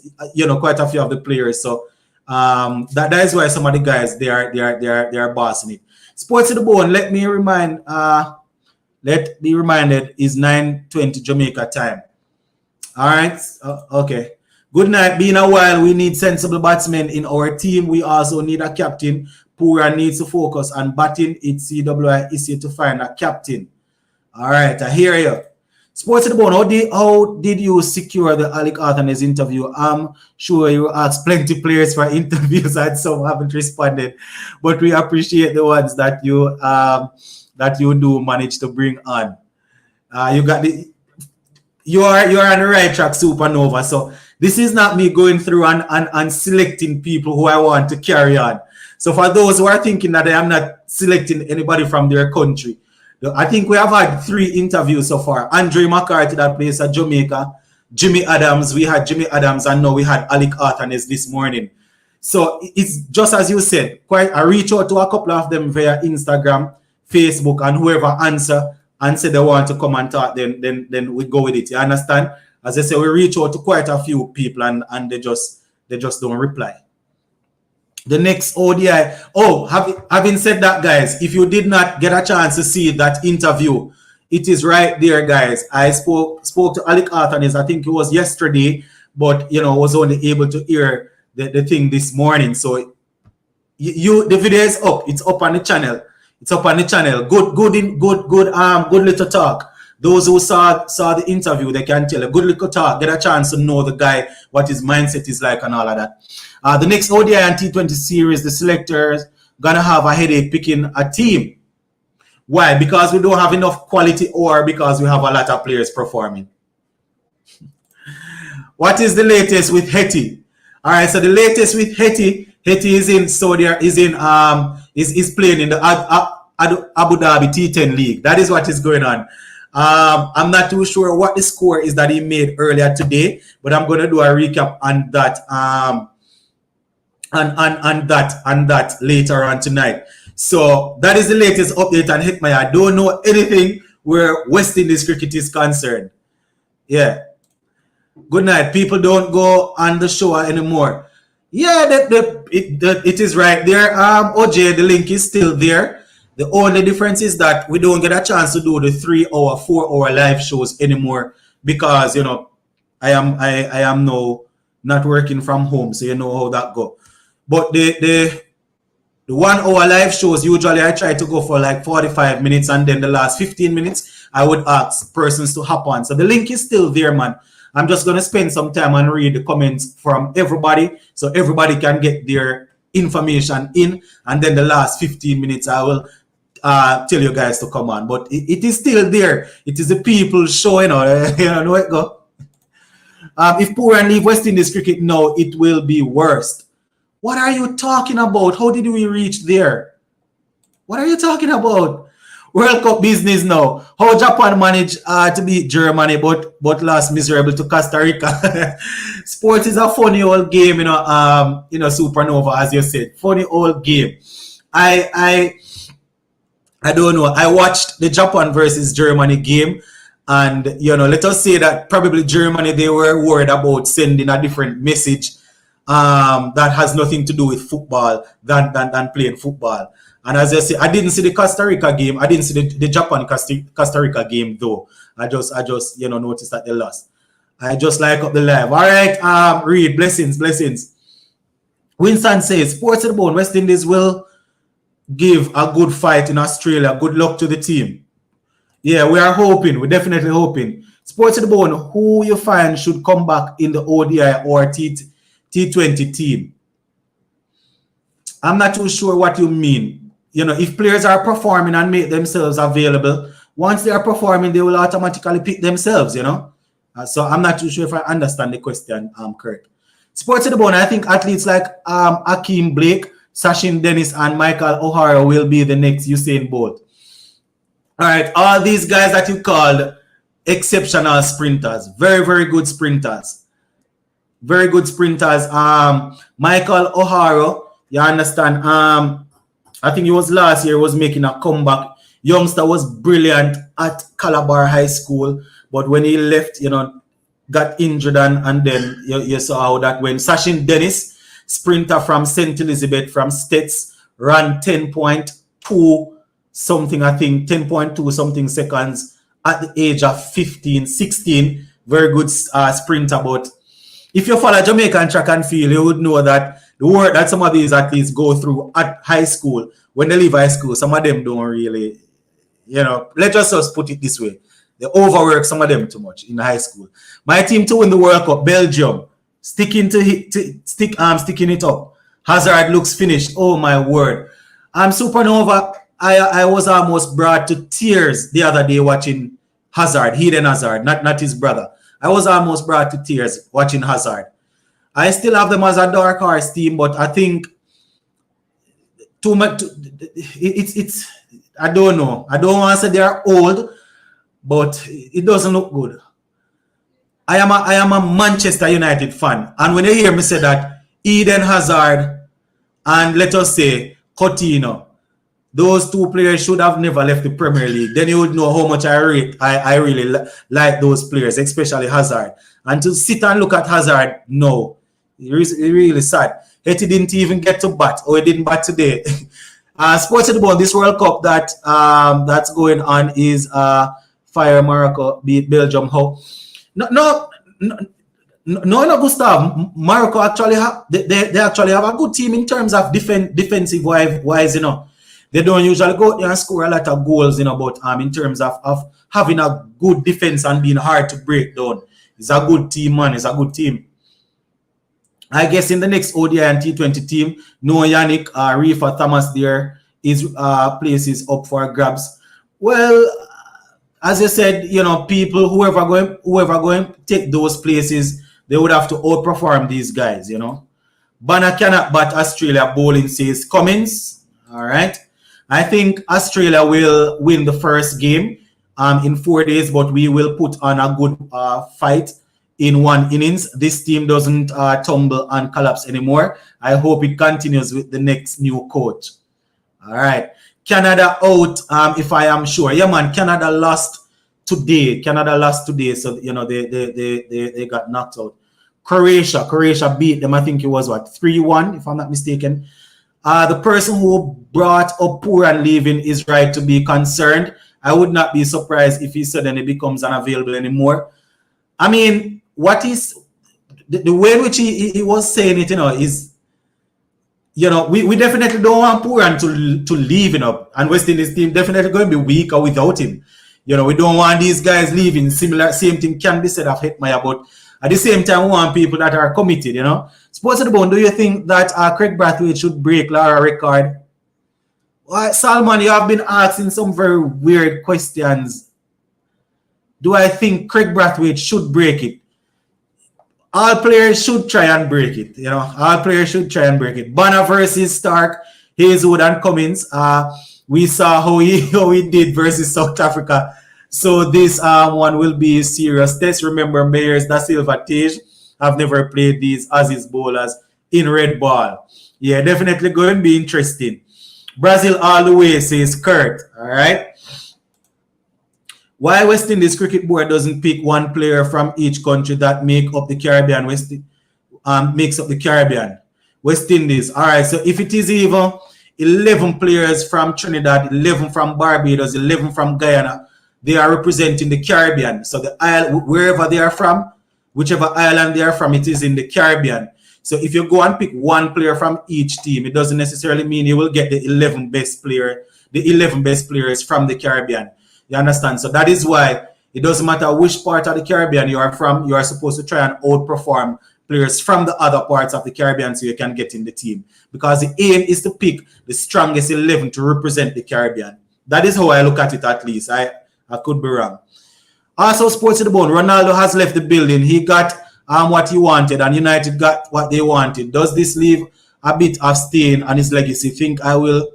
S1: quite a few of the players. So that is why some of the guys they are bossing it. Sports to the Bone. Let me be reminded is 9:20 Jamaica time. All right. Okay. Good night. Been a while. We need sensible batsmen in our team. We also need a captain. Pura needs to focus on batting. It's CWI issue to find a captain. All right. I hear you. Sports to the Bone. How did you secure the Alec Arthanes interview? I'm sure you asked plenty of players for interviews and some haven't responded, but we appreciate the ones that you do manage to bring on. You are on the right track, Supernova. So this is not me going through and selecting people who I want to carry on. So for those who are thinking that I am not selecting anybody from their country, I think we have had 3 interviews so far. Andre McCarthy that plays at Jamaica, Jimmy Adams, we had Jimmy Adams, and now we had Alec Arthanes this morning. So it's just as you said, I reach out to a couple of them via Instagram, Facebook, and whoever answer and say they want to come and talk, then we go with it. You understand? As I say, we reach out to quite a few people and they just don't reply. The next ODI. Oh, having said that, guys, if you did not get a chance to see that interview, it is right there, guys. I spoke to Alec Arthanes, I think it was yesterday, but was only able to hear the thing this morning. So the video is up. It's up on the channel. It's up on the channel. Good little talk. Those who saw the interview, they can tell a good little talk, get a chance to know the guy, what his mindset is like and all of that. The next ODI and T20 series, the selectors gonna have a headache picking a team. Why? Because we don't have enough quality or because we have a lot of players performing. What is the latest with Hetty? All right, so the latest with Hetty is in Saudi, is playing in the Abu Dhabi T10 League. That is what is going on. I'm not too sure what the score is that he made earlier today, but I'm going to do a recap on that and that later on tonight. So that is the latest update on Hitmaya. I don't know anything where West Indies cricket is concerned. Yeah. Good night. People don't go on the show anymore. Yeah, it is right there. OJ, the link is still there. The only difference is that we don't get a chance to do the 3-hour, 4-hour live shows anymore because I am now not working from home, so you know how that go. But the 1-hour live shows, usually I try to go for like 45 minutes, and then the last 15 minutes I would ask persons to hop on. So the link is still there, man. I'm just gonna spend some time and read the comments from everybody so everybody can get their information in, and then the last 15 minutes I will tell you guys to come on. But it is still there. It is the people showing know it go. If Pooran leave West Indies cricket now, it will be worst. What are you talking about? How did we reach there? What are you talking about? World Cup business now. How Japan managed to beat Germany but lost miserable to Costa Rica. Sports is a funny old game, Supernova, as you said. Funny old game. I don't know. I watched the Japan versus Germany game, and let us say that probably Germany, they were worried about sending a different message that has nothing to do with football than playing football. And as I say, I didn't see the Costa Rica game. I didn't see the Japan Costa Rica game though. I just noticed that they lost. I just like up the live. All right, Reed, blessings. Winston says, sports to the bone, West Indies will give a good fight in Australia. Good luck to the team. Yeah, we are hoping. We're definitely hoping. Sports to the bone, who you find should come back in the ODI or T20 team? I'm not too sure what you mean. If players are performing and make themselves available, once they are performing, they will automatically pick themselves, So I'm not too sure if I understand the question, Kirk. Sports to the bone, I think athletes like Akeem Blake, Sachin Dennis, and Michael O'Hara will be the next Usain Bolt. All right, all these guys that you called exceptional sprinters, very, very good sprinters. Very good sprinters. Michael O'Hara, you understand, I think it was last year, was making a comeback. Youngster was brilliant at Calabar High School, but when he left, got injured, and then you saw how that went. Sachin Dennis, sprinter from St. Elizabeth, from Stets, ran 10.2 something, I think, 10.2 something seconds at the age of 15, 16. Very good sprinter, but if you follow Jamaican track and field, you would know that the work that some of these athletes go through at high school, when they leave high school, some of them don't really, let's just put it this way. They overwork some of them too much in high school. My team to win the World Cup, Belgium, sticking it up. Hazard looks finished. Oh my word. Supernova, I was almost brought to tears the other day watching Hazard, Eden Hazard, not his brother. I was almost brought to tears watching Hazard. I still have them as a dark horse team, but I think too much. It's I don't know. I don't want to say they are old, but it doesn't look good. I am a Manchester United fan, and when you hear me say that Eden Hazard and let us say Coutinho, those two players should have never left the Premier League. Then you would know how much I really like those players, especially Hazard. And to sit and look at Hazard, no, it's really sad. He didn't even get to bat, or he didn't bat today. Sports about this World Cup that's going on is Fire Morocco beat Belgium. How? No, Gustav. Morocco actually they actually have a good team in terms of defensive wise, you know. They don't usually go out there and score a lot of goals, you know, but in terms of having a good defense and being hard to break down. It's a good team, man. It's a good team. I guess in the next ODI and T20 team, no Yannick, Rifa Thomas there, his place is up for grabs. Well, as you said, you know, people, whoever going to take those places, they would have to outperform these guys, you know. Banner cannot bat Australia, bowling says Cummins. All right. I think Australia will win the first game in 4 days, but we will put on a good fight in one innings. This team doesn't tumble and collapse anymore. I hope it continues with the next new coach. All right. Canada out, if I am sure. Yeah, man, Canada lost today. So, you know, they got knocked out. Croatia beat them. I think it was, 3-1, if I'm not mistaken. The person who brought up poor and leaving is right to be concerned. I would not be surprised if he suddenly becomes unavailable anymore. I mean, what is the way in which he was saying it, you know, is, you know, we definitely don't want Puran to leave, you know, and West Indies team definitely going to be weaker without him. You know, we don't want these guys leaving. Same thing can be said of Hetmyer, but at the same time, we want people that are committed, you know. Sports of the Bone, do you think that Craig Brathwaite should break Lara record? Well, Salman, you have been asking some very weird questions. Do I think Craig Brathwaite should break it? All players should try and break it, you know. All players should try and break it. Banner versus Stark, Hazelwood and Cummins. We saw how he did versus South Africa. So this one will be a serious test. Remember, Mayers, Da Silva, Tage have never played these Aussies bowlers in red ball. Yeah, definitely going to be interesting. Brazil all the way, says Kurt. All right. Why West Indies Cricket Board doesn't pick one player from each country that make up the Caribbean? Makes up the Caribbean. West Indies. All right. So if it is even 11 players from Trinidad, 11 from Barbados, 11 from Guyana, they are representing the Caribbean. So the island, wherever they are from, whichever island they are from, it is in the Caribbean. So if you go and pick one player from each team, it doesn't necessarily mean you will get the 11 best players from the Caribbean. You understand? So that is why it doesn't matter which part of the Caribbean you are from, you are supposed to try and outperform players from the other parts of the Caribbean so you can get in the team. Because the aim is to pick the strongest 11 to represent the Caribbean. That is how I look at it, at least. I could be wrong. Also, Sports to the Bone, Ronaldo has left the building. He got what he wanted, and United got what they wanted. Does this leave a bit of stain on his legacy? Think I will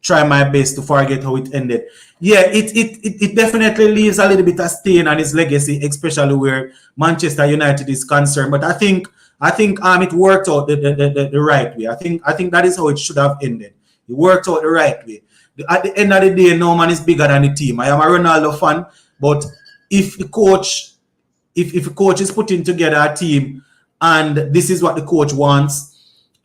S1: try my best to forget how it ended. Yeah, it definitely leaves a little bit of stain on his legacy, especially where Manchester United is concerned. But I think it worked out the right way. I think that is how it should have ended. It worked out the right way. At the end of the day, no man is bigger than the team. I am a Ronaldo fan, but if the coach is putting together a team and this is what the coach wants,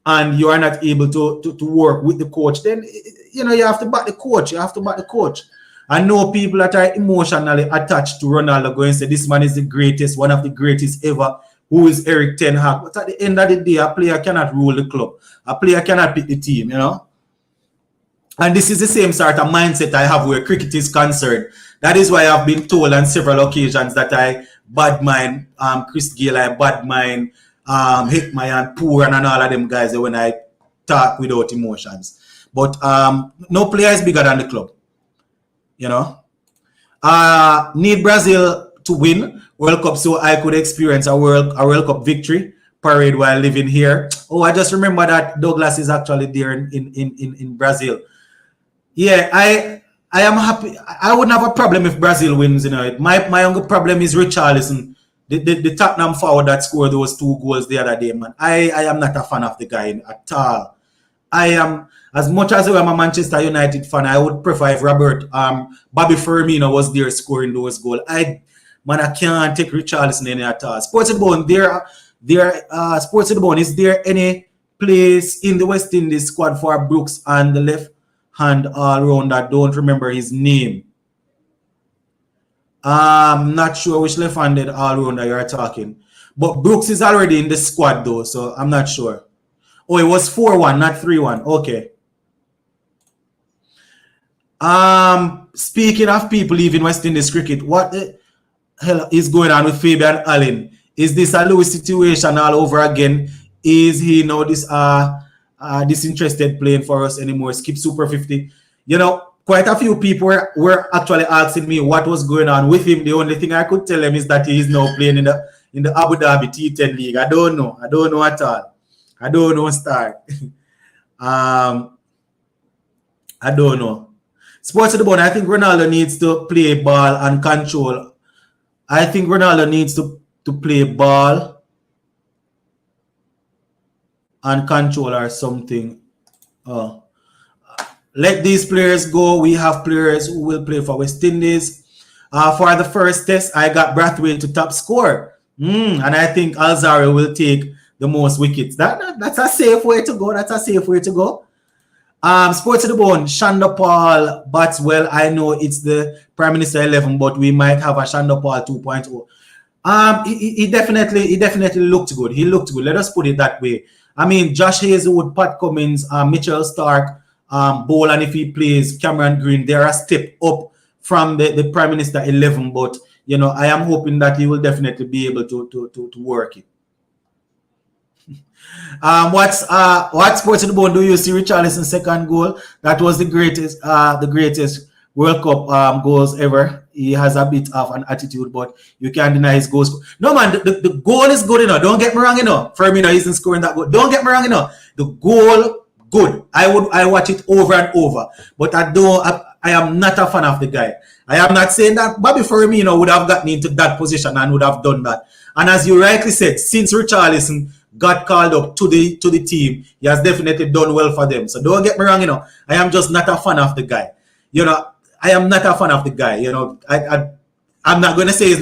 S1: and you are not able to work with the coach, then you know you have to back the coach. I know people that are emotionally attached to Ronaldo going to say this man is the greatest, one of the greatest ever. Who is Eric Ten Hag? But at the end of the day, a player cannot rule the club. A player cannot pick the team, you know. And this is the same sort of mindset I have where cricket is concerned. That is why I've been told on several occasions that I badmine Chris Gayle, I badmine Hetmyer and Puran and all of them guys when I talk without emotions. But no player is bigger than the club. You know. Need Brazil to win World Cup so I could experience a World Cup victory. parade while living here. Oh, I just remember that Douglas is actually there in Brazil. Yeah, I am happy. I wouldn't have a problem if Brazil wins. My only problem is Richarlison, the Tottenham forward that scored those 2 goals the other day, man. I am not a fan of the guy at all. I am, as much as I am a Manchester United fan, I would prefer if Bobby Firmino was there scoring those goals. I can't take Richarlison in at all. Sports at the Bone, Sports at the Bone, is there any place in the West Indies squad for Brooks and the left hand all round? I don't remember his name. I'm not sure which left-handed all-rounder you're talking. But Brooks is already in the squad though, so I'm not sure. Oh, it was 4-1, not 3-1. Okay. Speaking of people leaving West Indies cricket, what the hell is going on with Fabian Allen? Is this a Lewis situation all over again? Is he now disinterested playing for us anymore? Skip Super 50. Quite a few people were actually asking me what was going on with him. The only thing I could tell them is that he is now playing in the Abu Dhabi T10 League. I don't know at all. I don't know, Star. I don't know. Sports at the Bone, I think Ronaldo needs to play ball and control. I think Ronaldo needs to play ball and control or something. Let these players go. We have players who will play for West Indies. For the first test, I got Brathwaite to top score. And I think Alzarri will take the most wickets. That's a safe way to go. Sports at the Bone, Shanda Paul bats well. I know it's the Prime Minister 11, but we might have a Shanda Paul 2.0. He definitely looked good. He looked good. Let us put it that way. I mean, Josh Hazelwood, Pat Cummins, Mitchell Stark, Bowl, and if he plays Cameron Green, they're a step up from the Prime Minister 11. But I am hoping that he will definitely be able to work it. What Sports at the Bone do you see Richarlison's second goal? That was the greatest World Cup goals ever. He has a bit of an attitude, but you can't deny his goals. No man, the goal is good enough. Don't get me wrong, Firmino isn't scoring that goal. Don't get me wrong, the goal good. I watch it over and over, but I am not a fan of the guy. I am not saying that Bobby Firmino would have gotten into that position and would have done that. And as you rightly said, since Richarlison got called up to the team, he has definitely done well for them. So don't get me wrong, I am just not a fan of the guy. I am not a fan of the guy. I'm not going to say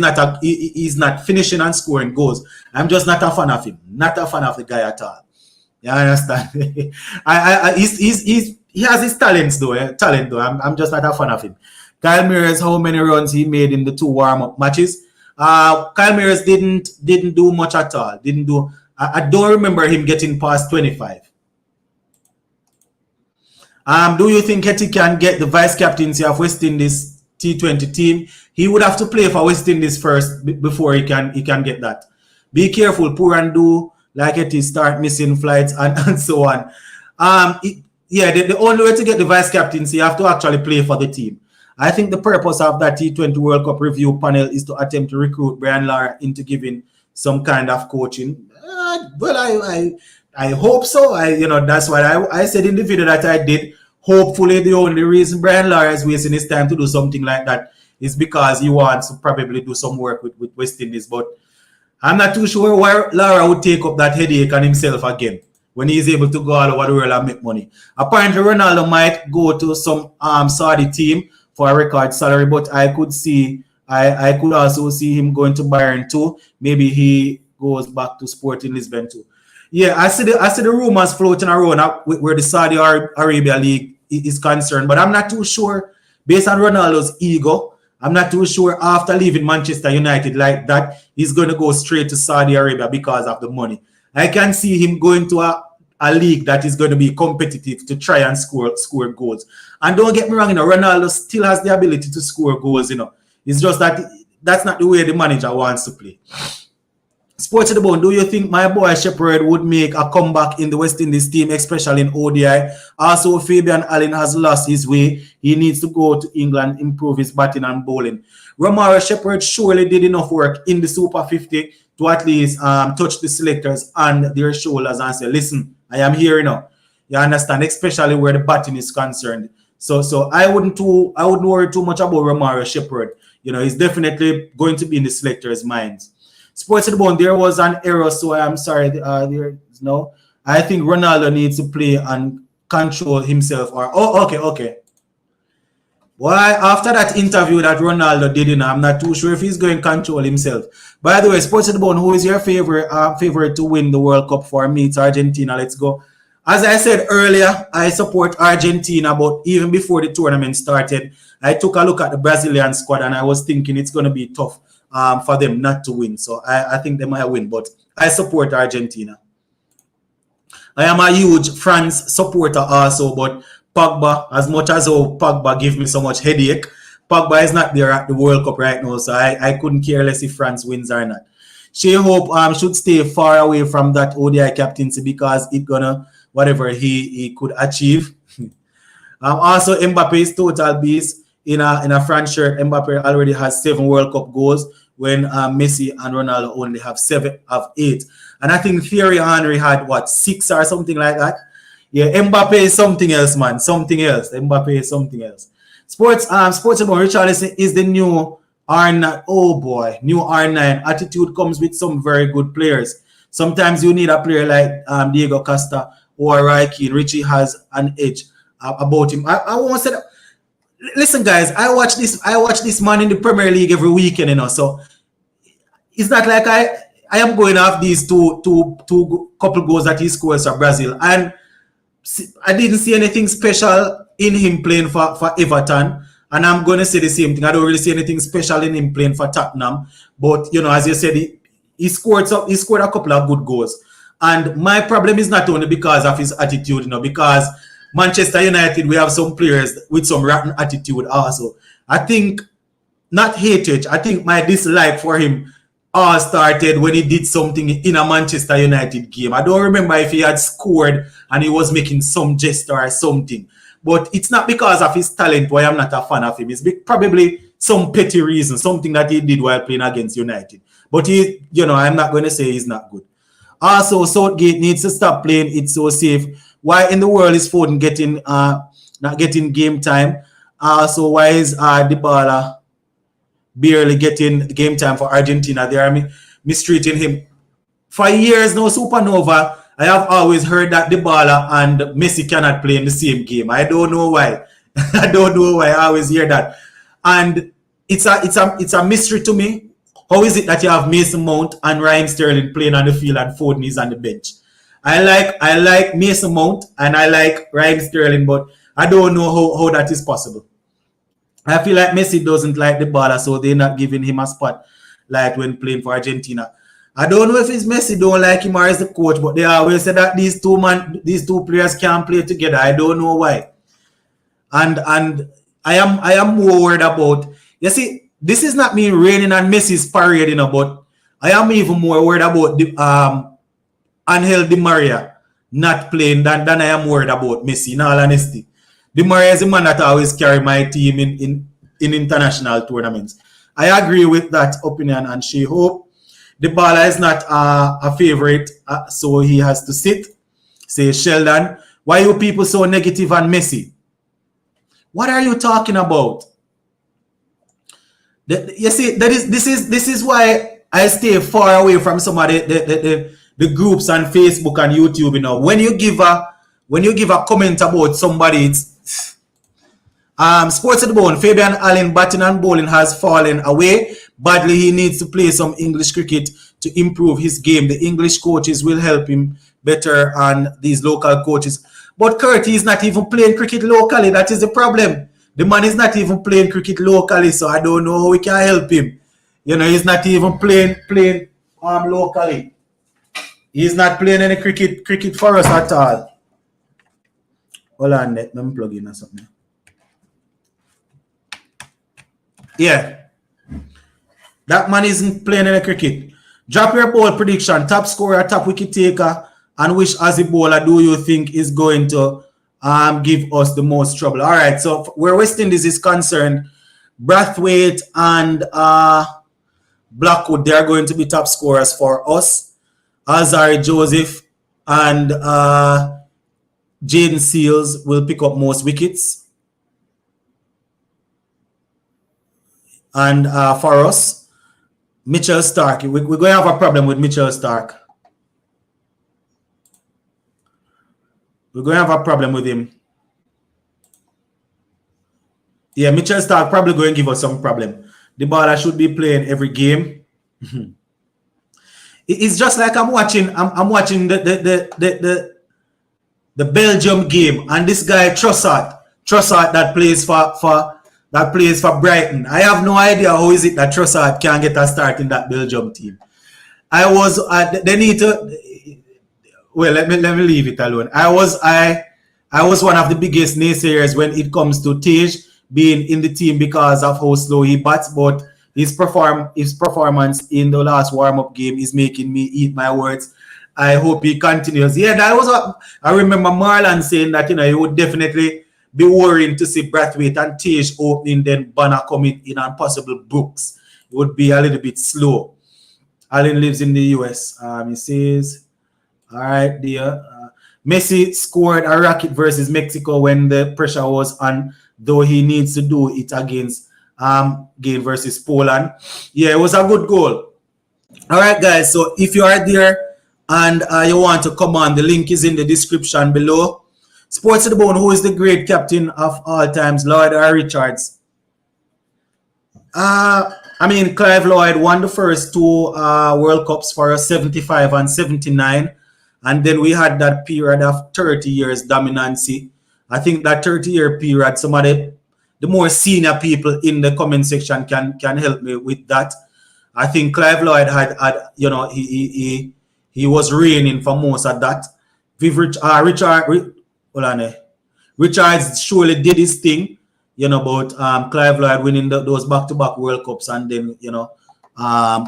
S1: he's not finishing and scoring goals. I'm just not a fan of him. Not a fan of the guy at all. You understand? He has his talents though. I'm just not a fan of him. Kyle Mears, how many runs he made in the 2 warm-up matches? Kyle Mears didn't do much at all. I don't remember him getting past 25. Do you think Hetty can get the vice-captaincy of West Indies T20 team? He would have to play for West Indies first before he can get that. Be careful, poor and do like Hetty start missing flights and so on. The only way to get the vice-captaincy, you have to actually play for the team. I think the purpose of that T20 World Cup review panel is to attempt to recruit Brian Lara into giving some kind of coaching. I hope so. That's what I said in the video that I did. Hopefully, the only reason Brian Lara is wasting his time to do something like that is because he wants to probably do some work with West Indies. But I'm not too sure why Lara would take up that headache on himself again when he's able to go all over the world and make money. Apparently, Ronaldo might go to some Saudi team for a record salary, but I could also see him going to Bayern too. Maybe he goes back to Sporting Lisbon too. Yeah, I see the rumors floating around where the Saudi Arabia League is concerned, but I'm not too sure, based on Ronaldo's ego, I'm not too sure after leaving Manchester United like that, he's going to go straight to Saudi Arabia because of the money. I can see him going to a league that is going to be competitive to try and score goals. And don't get me wrong, Ronaldo still has the ability to score goals, It's just that that's not the way the manager wants to play. Sports to the Bone, do you think my boy Shepherd would make a comeback in the West Indies team, especially in ODI? Also, Fabian Allen has lost his way. He needs to go to England, improve his batting and bowling. Romaro Shepherd surely did enough work in the Super 50 to at least touch the selectors and their shoulders and say, listen, I am here now. You understand, especially where the batting is concerned. So I wouldn't worry too much about Romaro Shepherd. You know, he's definitely going to be in the selectors' minds. Sports to the Bone, there was an error, so I'm sorry. There is no. I think Ronaldo needs to play and control himself. Okay. Why after that interview that Ronaldo did, I'm not too sure if he's going to control himself. By the way, Sports to the Bone, who is your favorite to win the World Cup? For me, it's Argentina. Let's go. As I said earlier, I support Argentina, but even before the tournament started, I took a look at the Brazilian squad and I was thinking it's going to be tough for them not to win. So I think they might win, but I support Argentina. I am a huge France supporter also, but Pogba, as much as Pogba gives me so much headache, Pogba is not there at the World Cup right now, so I couldn't care less if France wins or not. Shea Hope should stay far away from that ODI captaincy because it's gonna, whatever he could achieve. Also, Mbappe is total beast. In a France shirt, Mbappe already has 7 World Cup goals when Messi and Ronaldo only have 7 of 8. And I think Thierry Henry had, 6 or something like that? Yeah, Mbappe is something else, man. Something else. Mbappe is something else. Sports about Richarlison is the new R9. Oh, boy. New R9. Attitude comes with some very good players. Sometimes you need a player like Diego Costa or Roy Keane. Richie has an edge about him. I won't say that. Listen, guys, I watch this man in the Premier League every weekend, so it's not like I am going off these two couple goals that he scores for Brazil, and I didn't see anything special in him playing for Everton, and I'm going to say the same thing. I don't really see anything special in him playing for Tottenham, but as you said, he scored a couple of good goals, and my problem is not only because of his attitude, because Manchester United, we have some players with some rotten attitude also. I think, not hatred, I think my dislike for him all started when he did something in a Manchester United game. I don't remember if he had scored and he was making some gesture or something. But it's not because of his talent why I'm not a fan of him. It's probably some petty reason, something that he did while playing against United. But I'm not going to say he's not good. Also, Southgate needs to stop playing It's So Safe. Why in the world is Foden not getting game time? So why is Dybala barely getting game time for Argentina? They are mistreating him. For years now, Supernova, I have always heard that Dybala and Messi cannot play in the same game. I don't know why. I don't know why I always hear that. And it's a mystery to me. How is it that you have Mason Mount and Raheem Sterling playing on the field and Foden is on the bench? I like Mason Mount and I like Raheem Sterling, but I don't know how that is possible. I feel like Messi doesn't like Dybala, so they're not giving him a spot like when playing for Argentina. I don't know if it's Messi don't like him or is the coach, but they always say that these two players can't play together. I don't know why. And I am more worried about. You see, this is not me raining on Messi's parade, but I am even more worried about Angel Di Maria not playing than I am worried about Messi, in all honesty. Di Maria is the man that always carry my team in international tournaments. I agree with that opinion, and she hope Dybala is not a favorite, so he has to sit. Say, Sheldon, why are you people so negative on Messi? What are you talking about? You see, this is why I stay far away from some of the groups on Facebook and YouTube. When you give a comment about somebody, it's Sports at the Bone. Fabian Allen batting and bowling has fallen away. Badly, he needs to play some English cricket to improve his game. The English coaches will help him better and these local coaches. But Kurt, he's not even playing cricket locally. That is the problem. The man is not even playing cricket locally, so I don't know how we can help him. He's not even playing locally. He's not playing any cricket for us at all. Hold on, let me plug in or something. Yeah. That man isn't playing any cricket. Drop your bold prediction. Top scorer, top wicket taker, and which Aussie bowler do you think is going to give us the most trouble? All right, so where West Indies is concerned, Brathwaite and Blackwood, they are going to be top scorers for us. Azari Joseph and Jaden Seals will pick up most wickets. And for us, Mitchell Stark, we're going to have a problem with Mitchell Stark. We're going to have a problem with him. Yeah, Mitchell Stark probably going to give us some problem. The baller should be playing every game. It's just like I'm watching the Belgium game, and this guy Trossard that plays for Brighton. I have no idea how is it that Trossard can get a start in that Belgium team. They need to. Well, let me leave it alone. I was one of the biggest naysayers when it comes to Tej being in the team because of how slow he bats, but his performance in the last warm-up game is making me eat my words. I hope he continues. Yeah, I remember Marlon saying that he would definitely be worrying to see Brathwaite and Tej opening, then Banner coming in and possible Brooks. It would be a little bit slow. Alan lives in the US. He says, all right, dear. Messi scored a racket versus Mexico when the pressure was on, though he needs to do it against game versus Poland. Yeah, it was a good goal. All right, guys. So if you are there and you want to come on, the link is in the description below. Sports to the Bone, who is the great captain of all times, Lloyd or Richards? Clive Lloyd won the first two World Cups for us, 75 and 79. And then we had that period of 30 years dominancy. I think that 30-year period, some of the more senior people in the comment section can help me with that. I think Clive Lloyd had he was reigning for most of that. Richards surely did his thing, about Clive Lloyd winning those back-to-back World Cups and then,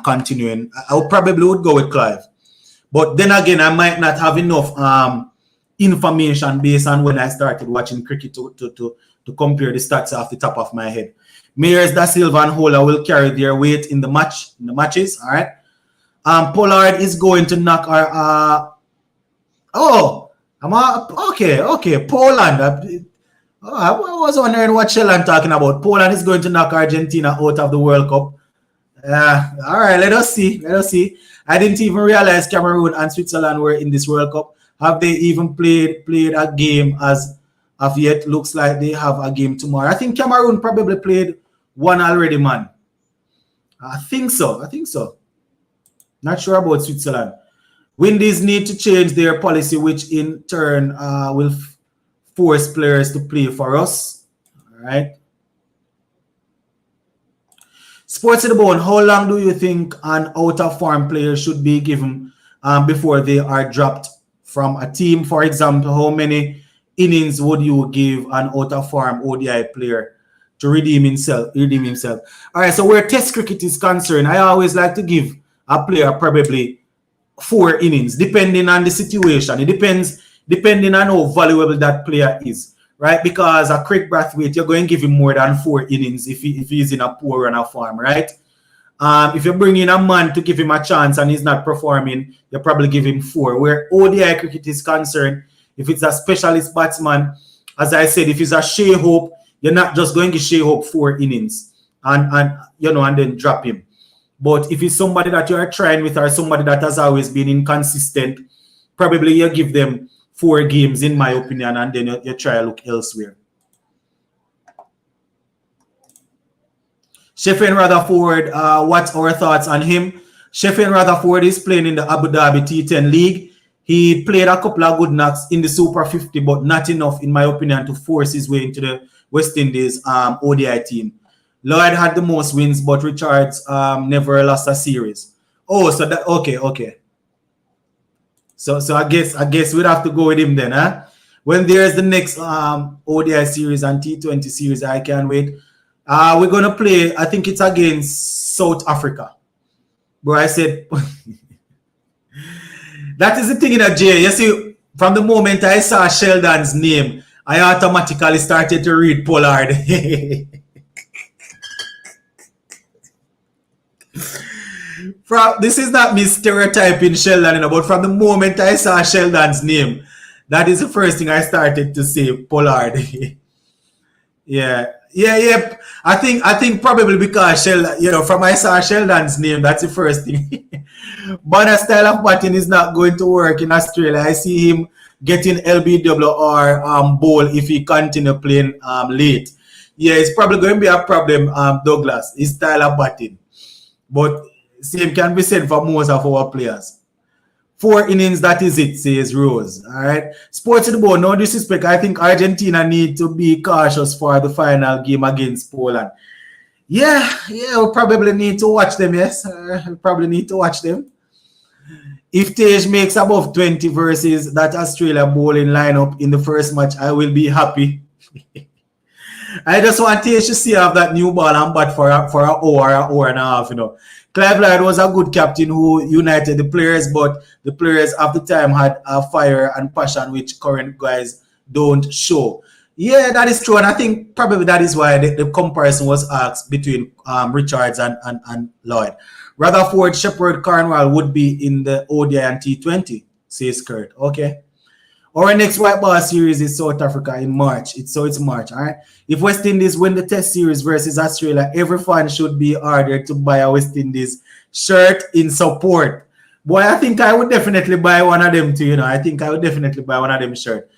S1: continuing. I probably would go with Clive. But then again, I might not have enough information based on when I started watching cricket to compare the stats off the top of my head. Mayers, Da Silva, and Hola will carry their weight in the matches. All right. Pollard is going to knock our. Okay. Poland. I was wondering what Sheldon talking about. Poland is going to knock Argentina out of the World Cup. All right, let us see. I didn't even realize Cameroon and Switzerland were in this World Cup. Have they even played a game as of yet? Looks like they have a game tomorrow. I think Cameroon probably played one already, man. I think so. Not sure about Switzerland. Windies need to change their policy, which in turn will force players to play for us. All right. Sports to the Bone, how long do you think an out-of-form player should be given before they are dropped from a team? For example, how many innings would you give an out-of-form ODI player to redeem himself? All right, so where Test cricket is concerned, I always like to give a player probably 4 innings, depending on the situation. It depends depending on how valuable that player is. Right, because a Craig Brathwaite, you're going to give him more than 4 innings if he's in a poor run of form, right? If you bring in a man to give him a chance and he's not performing, you probably give him 4. Where ODI cricket is concerned, if it's a specialist batsman, as I said, if it's a Shea Hope, you're not just going to give Shea Hope 4 innings and then drop him. But if it's somebody that you are trying with or somebody that has always been inconsistent, probably you give them 4 games, in my opinion, and then you try to look elsewhere. Sheffield Rutherford, what's our thoughts on him? Sheffield Rutherford is playing in the Abu Dhabi T10 League. He played a couple of good knocks in the Super 50, but not enough, in my opinion, to force his way into the West Indies ODI team. Lloyd had the most wins, but Richards never lost a series. Oh, so that okay. So I guess we'd have to go with him then, huh? When there's the next ODI series and T20 series, I can't wait. We're gonna play. I think it's against South Africa. Bro, I said, that is the thing in a J. You see, from the moment I saw Sheldon's name, I automatically started to read Pollard. This is not me stereotyping Sheldon, but from the moment I saw Sheldon's name, that is the first thing I started to say, Pollard. Yeah. I think probably because Sheldon, from I saw Sheldon's name, that's the first thing. But a style of batting is not going to work in Australia. I see him getting LBW or bowl if he continue playing late. Yeah, it's probably going to be a problem, Douglas, his style of batting. But same can be said for most of our players. 4 innings, that is it, says Rose. All right. Sports to the ball, no disrespect. I think Argentina need to be cautious for the final game against Poland. Yeah, we probably need to watch them, yes. We probably need to watch them. If Tej makes above 20 versus that Australia bowling lineup in the first match, I will be happy. I just want Tej to see off that new ball and bat for an hour and a half, Clive Lloyd was a good captain who united the players, but the players of the time had a fire and passion which current guys don't show. Yeah, that is true, and I think probably that is why the comparison was asked between Richards and Lloyd. Rutherford, Shepherd, Cornwall would be in the ODI and T20, says Kurt. Okay. Our next white ball series is South Africa in March. It's March, all right? If West Indies win the Test series versus Australia, every fan should be ordered to buy a West Indies shirt in support. Boy, I think I would definitely buy one of them too, I think I would definitely buy one of them shirt.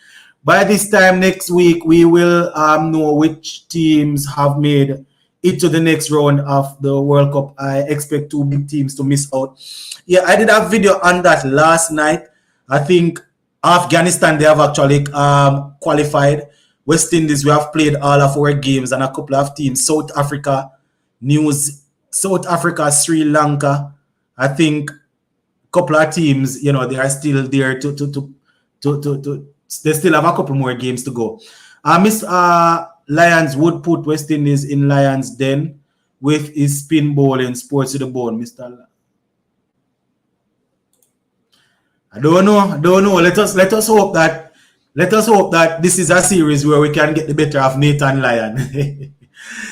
S1: By this time next week, we will know which teams have made it to the next round of the World Cup. I expect 2 big teams to miss out. Yeah, I did a video on that last night. I think Afghanistan, they have actually qualified. West Indies, we have played all of our games and a couple of teams. South Africa, Sri Lanka. I think a couple of teams, they are still there they still have a couple more games to go. Miss Lions would put West Indies in Lions Den with his spin bowling, sports to the bone, Mr. I don't know. Let us hope that this is a series where we can get the better of Nathan Lyon.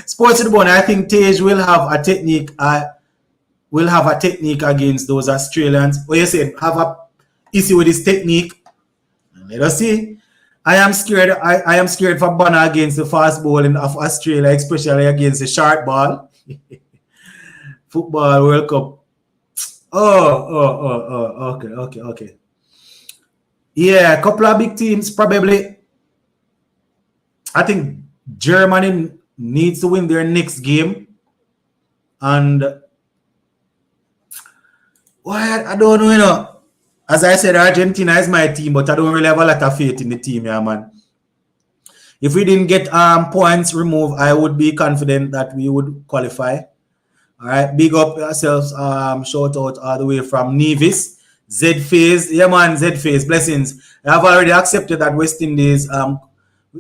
S1: Sports to the bone. I think Tej will have a technique. Against those Australians. What you said? Have a issue with his technique. Let us see. I am scared. I am scared for Banner against the fast bowling of Australia, especially against the short ball. Football World Cup. Okay. Yeah, a couple of big teams probably. I think Germany needs to win their next game. And I don't know, As I said, Argentina is my team, but I don't really have a lot of faith in the team, man. If we didn't get points removed, I would be confident that we would qualify. All right, big up yourselves. Shout out all the way from Nevis. Z-Phase, yeah man, Z-Phase, blessings. I have already accepted that West Indies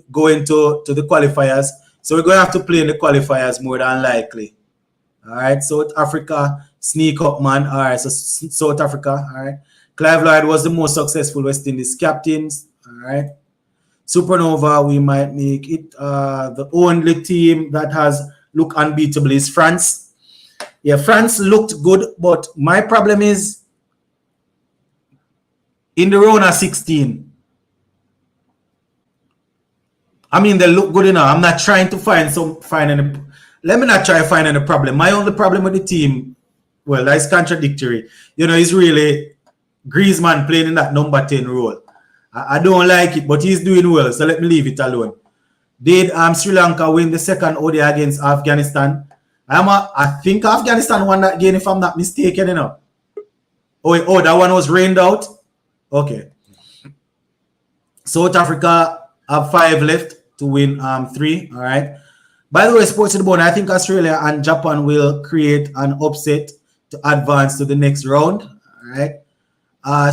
S1: going to the qualifiers. So we're going to have to play in the qualifiers more than likely. All right, South Africa, sneak up, man. All right, so South Africa, all right. Clive Lloyd was the most successful West Indies captains, all right. Supernova, we might make it. The only team that has looked unbeatable is France. Yeah, France looked good, but my problem is in the round of 16. I mean, they look good enough. I'm not trying to find any. Let me not try to find any problem. My only problem with the team, well, that's contradictory. It's really Griezmann playing in that number 10 role. I don't like it, but he's doing well, so let me leave it alone. Did Sri Lanka win the second ODI against Afghanistan? I think Afghanistan won that game, if I'm not mistaken, Oh, that one was rained out? Okay. South Africa have 5 left to win 3, all right? By the way, Sports to the Bone, I think Australia and Japan will create an upset to advance to the next round, all right?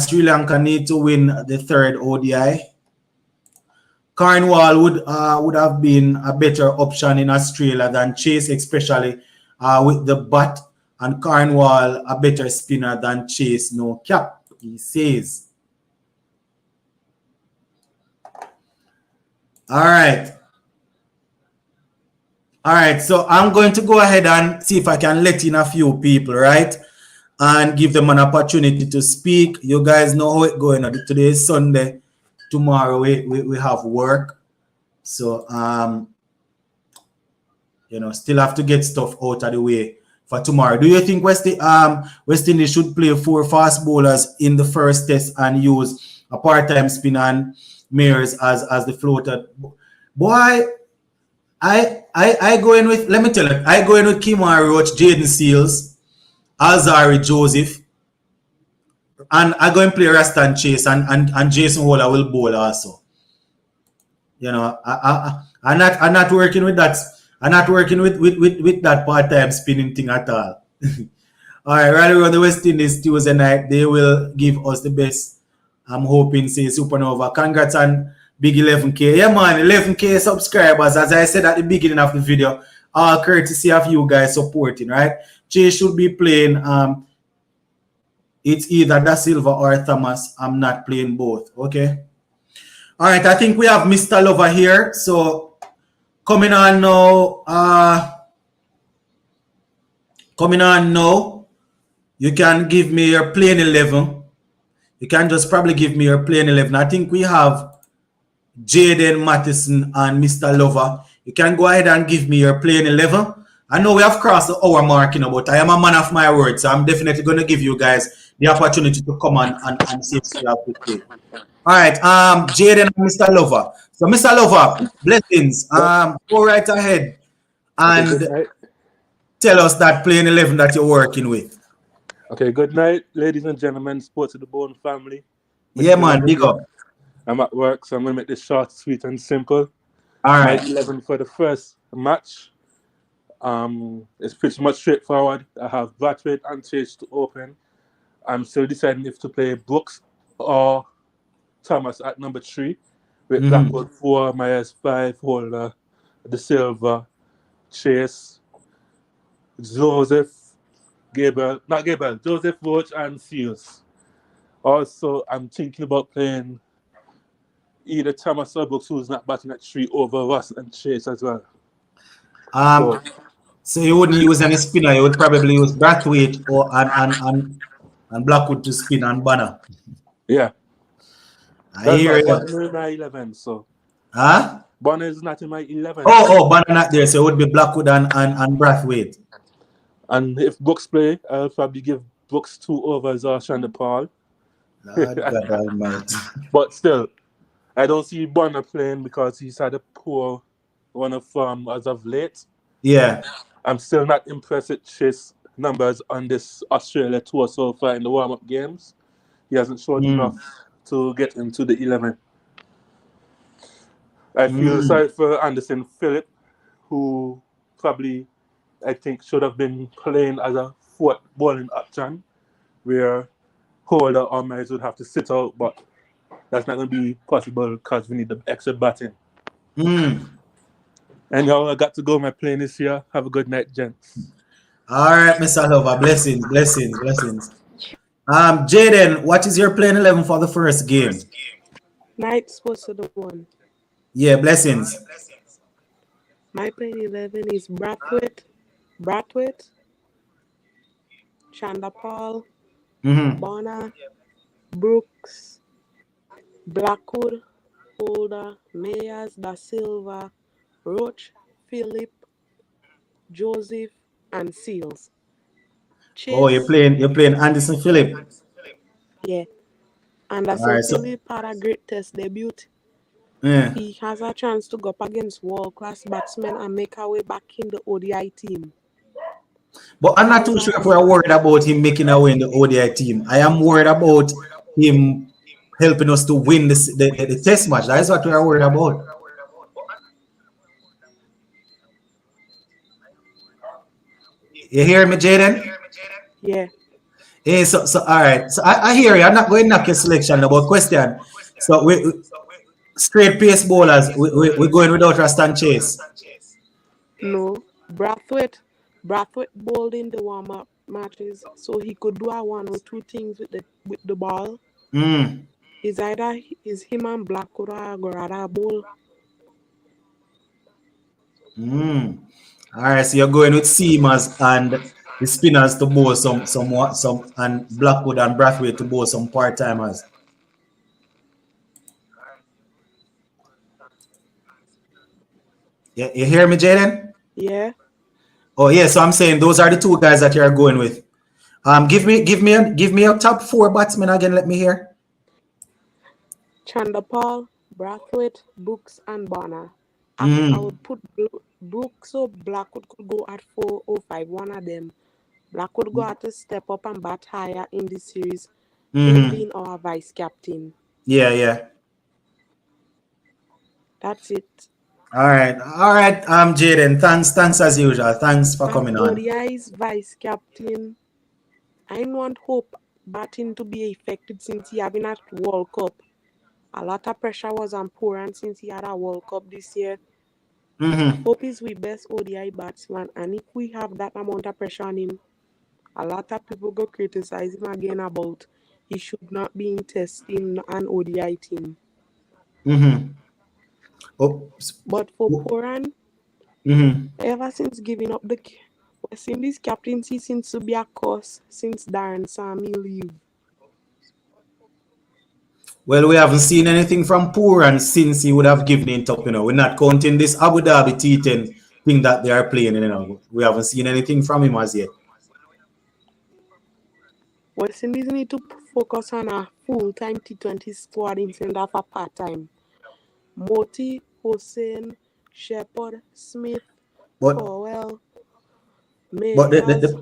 S1: Sri Lanka need to win the 3rd ODI. Cornwall would have been a better option in Australia than Chase, especially with the bat and Cornwall a better spinner than Chase no cap, he says. All right. All right, so I'm going to go ahead and see if I can let in a few people, right? And give them an opportunity to speak. You guys know how it's going on. Today is Sunday. Tomorrow we have work. So, still have to get stuff out of the way for tomorrow. Do you think West Indies should play 4 fast bowlers in the first test and use a part-time spinner and Mayers as the floater? Boy, I go in with, let me tell you, I go in with Kimar Roach, Jaden Seals, Alzari Joseph, and I go and play Rastan Chase and Jason Waller will bowl also. I'm not working with that. I'm not working with that part-time spinning thing at all. All right, right around the West Indies Tuesday night, they will give us the best. I'm hoping, say Supernova. Congrats on big 11K. Yeah, man, 11K subscribers. As I said at the beginning of the video, all courtesy of you guys supporting, right? Jay should be playing. It's either Da Silva or Thomas. I'm not playing both. Okay. All right. I think we have Mr. Lover here. So coming on now. You can give me your playing 11. You can just probably give me your playing 11. I think we have Jaden, Mattison, and Mr. Lover. You can go ahead and give me your playing 11. I know we have crossed the hour mark, but I am a man of my word, so I'm definitely going to give you guys the opportunity to come on and see if you have to play. All right, Jaden and Mr. Lover. So, Mr. Lover, blessings. Go right ahead and tell us that playing 11 that you're working with.
S2: Okay, good night, ladies and gentlemen, Sports of the Bone family.
S1: Yeah, man, big up.
S2: I'm at work, so I'm going to make this short, sweet, and simple.
S1: All right.
S2: My 11 for the first match. It's pretty much straightforward. I have Brathwaite and Chase to open. I'm still deciding if to play Brooks or Thomas at number 3. With Blackwood 4, Myers 5, Holder, Da Silva, Chase, Joseph, Joseph Roach and Seals. Also, I'm thinking about playing either Thomas or Brooks, who's not batting at 3, over Ross and Chase as well.
S1: So you wouldn't use any spinner. You would probably use Brathwaite or and Blackwood to spin and Banner.
S2: Yeah.
S1: I hear you.
S2: Banner in my 11, so.
S1: Huh?
S2: Banner is not in my 11.
S1: Banner not there, so it would be Blackwood and Brathwaite.
S2: And if Brooks play, I'll probably give Brooks 2 overs or Shanda Paul. But still, I don't see Bonner playing because he's had a poor run of form as of late.
S1: Yeah.
S2: I'm still not impressed with Chase numbers on this Australia tour so far in the warm-up games. He hasn't shown enough to get into the 11. I feel sorry for Anderson Phillip, who probably, I think, should have been playing as a 4th bowling option, where Holder or Myers would have to sit out, but that's not going to be possible because we need the extra batting. Anyhow, I got to go. My plane is here. Have a good night, gents.
S1: All right, Mr. Lover. Blessings. Jaden, what is your playing 11 for the first game?
S3: Night Sports of the One.
S1: Yeah, blessings.
S3: My playing 11 is Brathwaite, Shanda Paul, Bonner, Brooks, Blackwood, Holder, Mayers, Da Silva, Roach, Phillip, Joseph, and Seals.
S1: Chase. You're playing Anderson Phillip.
S3: Yeah. Anderson Phillip had a great test debut.
S1: Yeah.
S3: He has a chance to go up against world-class batsmen and make our way back in the ODI team.
S1: But I'm not too sure if we're worried about him making our way in the ODI team. I am worried about him helping us to win the test match. That is what we are worried about. You hear me, Jaden?
S3: Yeah.
S1: Hey, so all right. So I hear you. I'm not going to knock your selection about question. So we straight pace bowlers. We're going without Rastan Chase.
S3: No. Brathwaite bowled in the warm-up matches, so he could do a one or two things with the ball.
S1: Mm.
S3: Is either is him and Blackwood or Gorada Bowl.
S1: Mm. All right, so you're going with seamers and the spinners to bowl some and Blackwood and Brathwaite to bowl some part timers. You hear me, Jaden?
S3: Yeah,
S1: Oh yeah, so I'm saying those are the two guys that you're going with. Give me a top four batsmen again. Let me hear.
S3: Chandapal, Brathwaite, Brooks, and Bonner. I
S1: Mm.
S3: would put Brooks or Blackwood could go at 4 or 5. One of them. Blackwood go have to step up and bat higher in this series. Him
S1: Mm-hmm.
S3: being our vice captain.
S1: Yeah, yeah.
S3: That's it.
S1: All right. Jaden. Thanks as usual. Thanks for
S3: And
S1: coming on.
S3: ODI's vice captain. I want hope batting to be affected since he having a World Cup. A lot of pressure was on Puran since he had a World Cup this year.
S1: Mm-hmm.
S3: Hope is we best ODI batsman, and if we have that amount of pressure on him, a lot of people go criticize him again about he should not be in testing an ODI team.
S1: Mm-hmm. Oh.
S3: But for Puran,
S1: Mm-hmm.
S3: ever since giving up the West Indies captaincy seems to be a curse since Darren Sammy leave.
S1: Well, we haven't seen anything from Puran since he would have given it up. We're not counting this Abu Dhabi T10 thing that they are playing. We haven't seen anything from him as yet.
S3: West Indies need to focus on a full-time T20 squad instead of a part-time. Moti, Hossain, Shepherd, Smith,
S1: But
S3: Powell,
S1: but
S3: Mayers,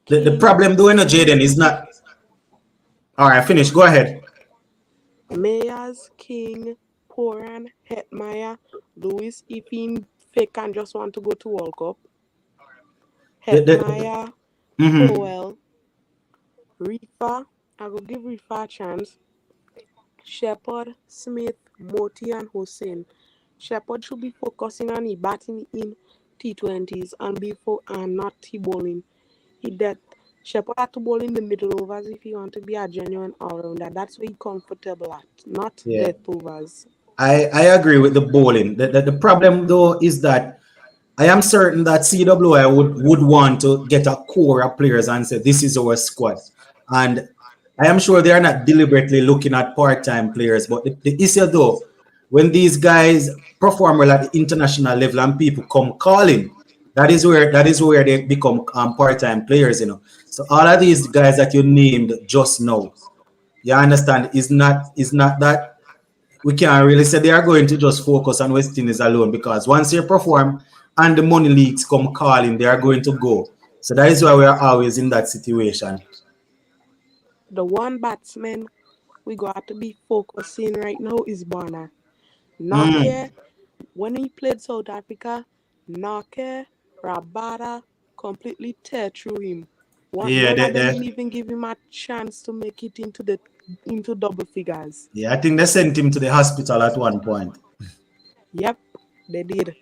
S1: the
S3: King,
S1: problem doing Jaden is
S3: King,
S1: not. All right, finish. Go ahead.
S3: Mayers, King, Poran, Hetmeyer, Lewis, if he fake and just want to go to World Cup, Hetmeyer,
S1: Mm-hmm.
S3: Powell, Rifa, I will give Rifa a chance. Shepherd, Smith, Moti, and Hossain. Shepherd should be focusing on his batting in T20s and not T-bowling. He that Shepherd had to bowl in the middle overs if he want to be a genuine all-rounder. That's where he's comfortable at, not
S1: Yeah.
S3: death overs.
S1: I agree with the bowling. The problem though is that I am certain that CWI would want to get a core of players and say this is our squad. And I am sure they are not deliberately looking at part-time players. But the issue though, when these guys perform well at the international level and people come calling, that is where they become part-time players. So all of these guys that you named just now, you understand, is not that we can't really say they are going to just focus on West Indies alone, because once they perform and the money leagues come calling, they are going to go. So that is why we are always in that situation.
S3: The one batsman we got to be focusing right now is Bonner.
S1: Mm.
S3: Nake, when he played South Africa, Nake, Rabada completely tear through him.
S1: Yeah,
S3: None of them didn't even give him a chance to make it into double figures.
S1: yeah, I think they sent him to the hospital at one point.
S3: Yep, they did.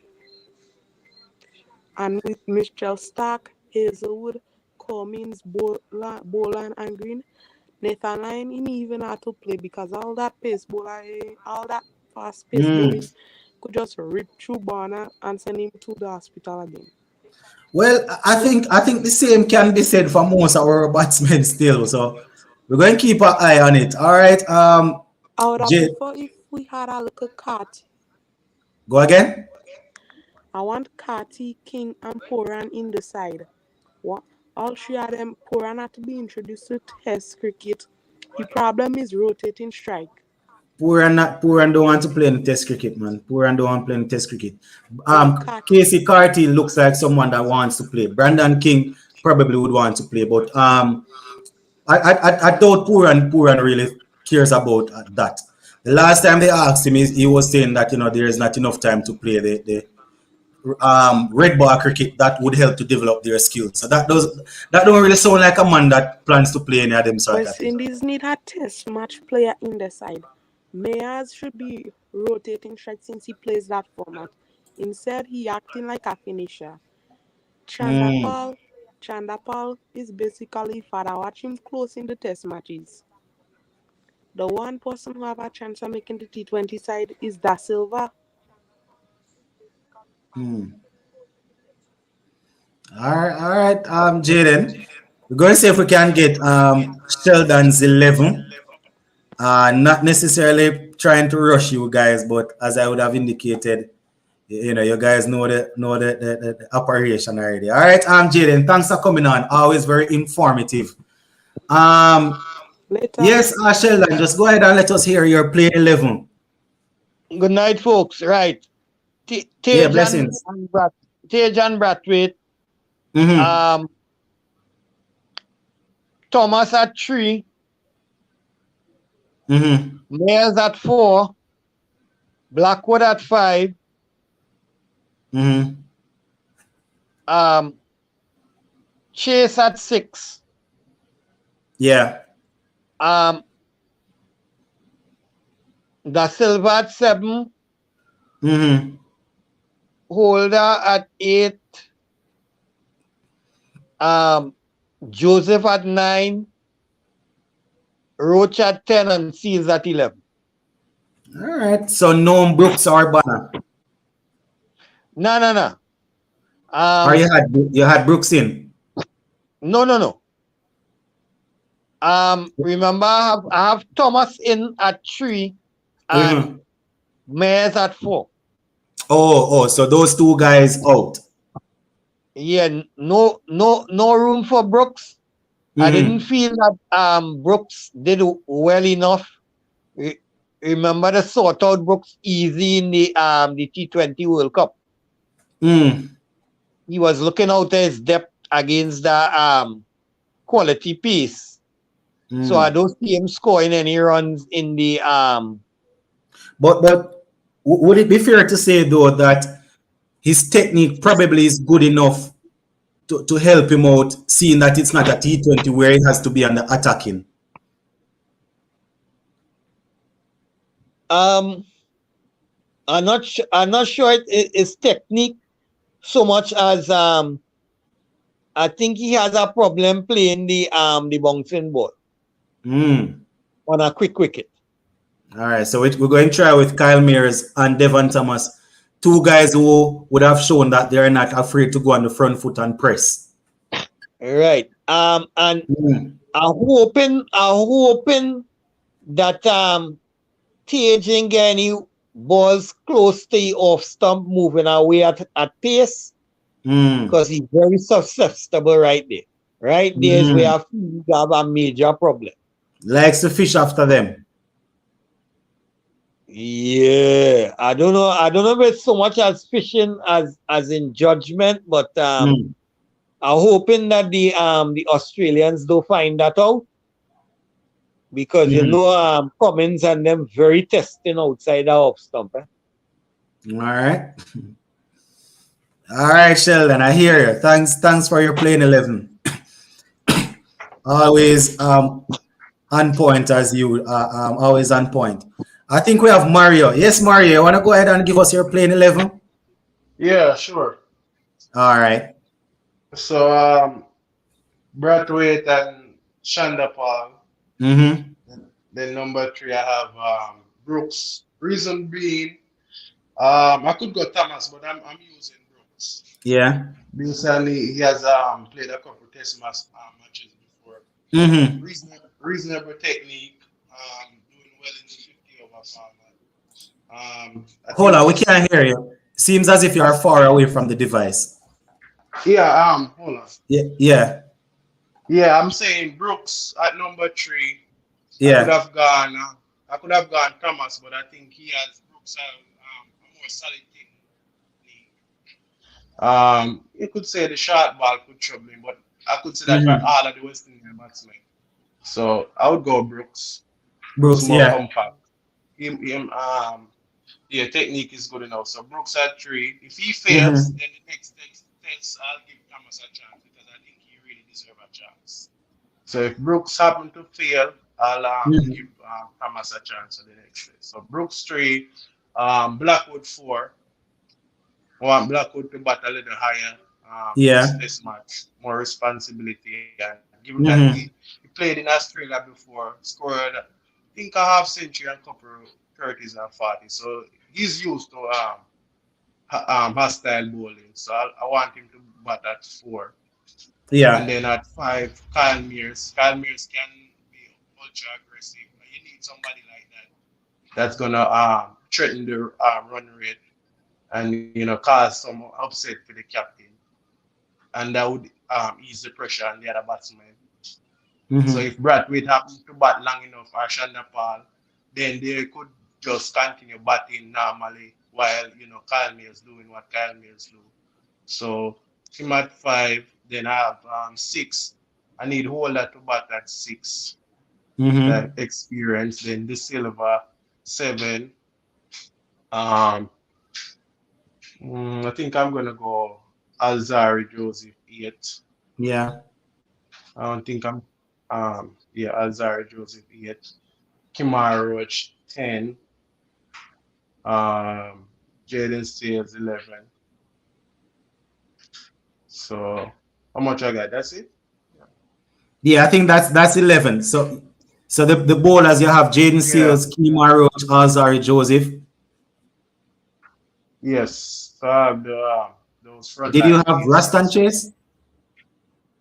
S3: And with Mitchell Stark, Hazelwood, Cummins, Boland, and Green, Nathan Lyon he even had to play because all that all that fast pace
S1: Mm.
S3: bowling could just rip through Bonner and send him to the hospital again.
S1: Well, I think the same can be said for most of our batsmen still. So we're going to keep an eye on it. All right.
S3: I would have
S1: Jay,
S3: preferred if we had a little cat.
S1: go again.
S3: I want Kati, King, and Poran in the side. What? All three of them, Poran had to be introduced to Test cricket. The problem is rotating strike.
S1: Poor and don't want to play in Test cricket, man. Poor and don't want to play in Test cricket.
S3: Want Kati.
S1: Casey Carty looks like someone that wants to play. Brandon King probably would want to play, but I doubt Poor and really cares about that. The last time they asked him, he was saying that there is not enough time to play the red ball cricket that would help to develop their skills. So that don't really sound like a man that plans to play any of them sort of
S3: West
S1: thing.
S3: Indies need a test match player in the side. Mayers should be rotating strike since he plays that format. Instead, he acting like a finisher.
S1: Mm.
S3: Chandapal, Chandapal is basically father. Watch him close in the test matches. The one person who have a chance of making the T20 side is Da Silva.
S1: All right, Jaden. We're going to see if we can get Sheldon's 11. Not necessarily trying to rush you guys, but as I would have indicated, you guys know the operation already. All right, Jaden, thanks for coming on. Always very informative.
S3: Later.
S1: Yes, Sheldon, just go ahead and let us hear your play 11.
S4: Good night, folks. Right.
S1: Yeah, blessings.
S4: Tej and Brathwaite.
S1: Mm-hmm.
S4: Thomas at 3.
S1: Mm-hmm.
S4: Mayers at 4. Blackwood at 5.
S1: Mm-hmm.
S4: Chase at 6.
S1: Yeah.
S4: Da Silva at 7.
S1: Mm-hmm.
S4: Holder at 8. Joseph at 9. Roach at 10 and Seals at 11.
S1: All right. So no Brooks or Banner.
S4: No.
S1: Or you had Brooks in.
S4: No. Remember, I have Thomas in at 3 and Mayers at 4.
S1: Oh, so those two guys out.
S4: Yeah, no room for Brooks. I didn't feel that Brooks did well enough. Remember the sort out Brooks easy in the T20 World Cup. He was looking out his depth against the quality piece. So I don't see him scoring any runs in the
S1: But would it be fair to say though that his technique probably is good enough to help him out, seeing that it's not a T20 where he has to be on the attacking?
S4: I'm not sure it's technique so much as I think he has a problem playing the bouncing ball on a quick wicket.
S1: All right, so we're going to try with Kyle Mears and Devon Thomas, two guys who would have shown that they're not afraid to go on the front foot and press.
S4: Right. And I'm hoping that Tej didn't get any balls close to the off stump moving away at pace because he's very susceptible right there. Right there is where I feel you have a major problem.
S1: Likes to fish after them.
S4: Yeah, I don't know if it's so much as fishing as in judgment, but I'm hoping that the Australians don't find that out because Cummins and them very testing outside the off stump.
S1: All right, Sheldon, I hear you. Thanks for your playing 11. Always on point as you always on point. I think we have Mario. Yes, Mario, you want to go ahead and give us your playing 11?
S5: Yeah, sure.
S1: All right.
S5: So Brathwaite and Chandapal. Then number 3 I have Brooks. Reason being, I could go Thomas, but I'm using Brooks.
S1: Yeah.
S5: Recently he has played a couple test matches before. Reasonable technique. Doing well in the 50 over format.
S1: Hold on, we can't hear you. Seems as if you are far away from the device.
S5: Yeah, hold on.
S1: Yeah.
S5: Yeah, I'm saying Brooks at number 3.
S1: Yeah.
S5: I could have gone Thomas, but I think Brooks has a more solid technique. You could say the short ball could trouble him, but I could say that for all of the West Indian batsmen. So I would go Brooks.
S1: Brooks,
S5: more
S1: yeah.
S5: compact. Yeah, technique is good enough. So Brooks at 3. If he fails, then the next test I'll give Thomas a chance because I think he really deserves a chance. So if Brooks happen to fail, I'll give Thomas a chance for the next test. So Brooks 3, Blackwood 4. I want Blackwood to bat a little higher.
S1: Yeah.
S5: this test match, more responsibility. And given that
S1: Mm-hmm.
S5: he played in Australia before, scored, I think, a half century and couple 30s and 40s. So he's used to hostile bowling. So I want him to bat at 4. And
S1: Yeah.
S5: then at 5, Kyle Mears. Kyle Mears can be ultra aggressive. You need somebody like that that's gonna threaten the run rate and cause some upset for the captain, and that would ease the pressure on the other batsmen. So
S1: Mm-hmm.
S5: if Brathwaite happens to bat long enough or Shanda Paul, then they could just continue batting normally while Kyle Mills doing what Kyle Mills do. So him at 5, then I have 6. I need Holder to bat at 6.
S1: Mm-hmm.
S5: That experience. Then the Silver 7. Um, I think I'm gonna go Alzari Joseph 8.
S1: Yeah.
S5: I don't think I'm yeah, Alzari Joseph 8. Kimar Roach 10. Um, Jaden Sales 11. So how much I got? That's it?
S1: Yeah, I think that's 11. So the bowlers you have Jaden
S5: Yeah.
S1: Seals, Kemar Roach, Alzari Joseph.
S5: Yes. So I have those
S1: Did you
S5: frontline
S1: have Rastan
S5: pieces.
S1: Chase?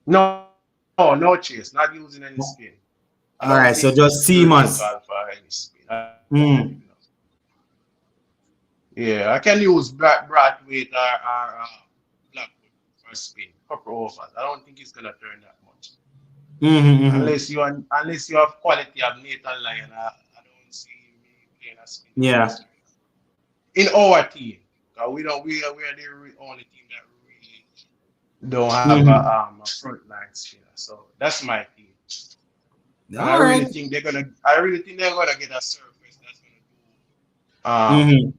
S5: No chase. Not using any spin. I don't
S1: All right,
S5: think
S1: so
S5: you
S1: just
S5: really need
S1: Seamans.
S5: call for any spin.
S1: Mm.
S5: Yeah, I can use Brathwaite or Blackwood for spin, couple overs. I don't think it's gonna turn that much.
S1: Mm-hmm, mm-hmm.
S5: Unless you have quality of Nathan Lyon, I don't see me playing a spin
S1: Yeah.
S5: master in our team. 'Cause we are the only team that really don't have
S1: Mm-hmm.
S5: a front line spinner. So that's my team. And
S1: All right.
S5: I really think they're gonna get a surface that's gonna do
S1: Mm-hmm.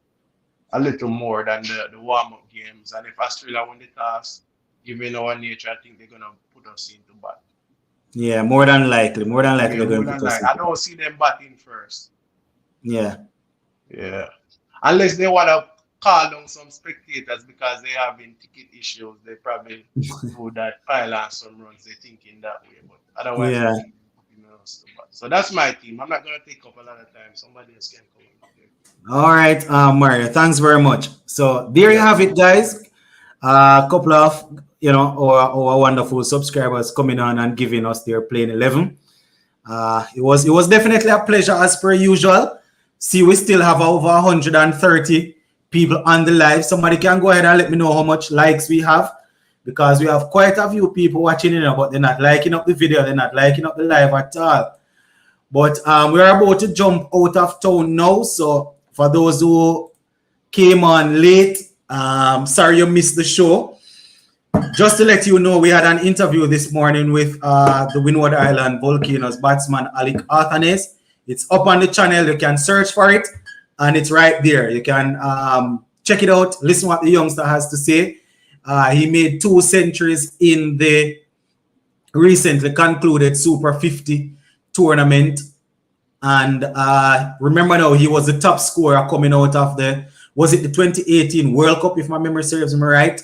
S5: a little more than the warm up games. And if Australia win the toss, given our nature, I think they're gonna put us into bat.
S1: Yeah, more than likely. More than likely
S5: Yeah,
S1: they're
S5: more
S1: going to
S5: than
S1: put us
S5: like
S1: in.
S5: I don't see them batting first.
S1: Yeah.
S5: Yeah. Unless they wanna call down some spectators because they having ticket issues, they probably do that, pile on some runs, they thinking that way. But otherwise I
S1: Yeah.
S5: think putting us to bat. So that's my team. I'm not gonna take up a lot of time. Somebody else can come in.
S1: All right, Mario. Thanks very much. So there you
S5: Yeah.
S1: have it, guys. A couple of our wonderful subscribers coming on and giving us their playing 11. It was definitely a pleasure as per usual. See, we still have over 130 people on the live. Somebody can go ahead and let me know how much likes we have, because we have quite a few people watching it, but they're not liking up the video, they're not liking up the live at all. But we're about to jump out of town now. So for those who came on late, sorry you missed the show. Just to let you know, we had an interview this morning with the Windward Island Volcanoes batsman Alec Arthanes. It's up on the channel. You can search for it, and it's right there. You can check it out, listen what the youngster has to say. He made 2 centuries in the recently concluded Super 50 tournament. And remember now, he was the top scorer coming out of was it the 2018 World Cup, if my memory serves me right?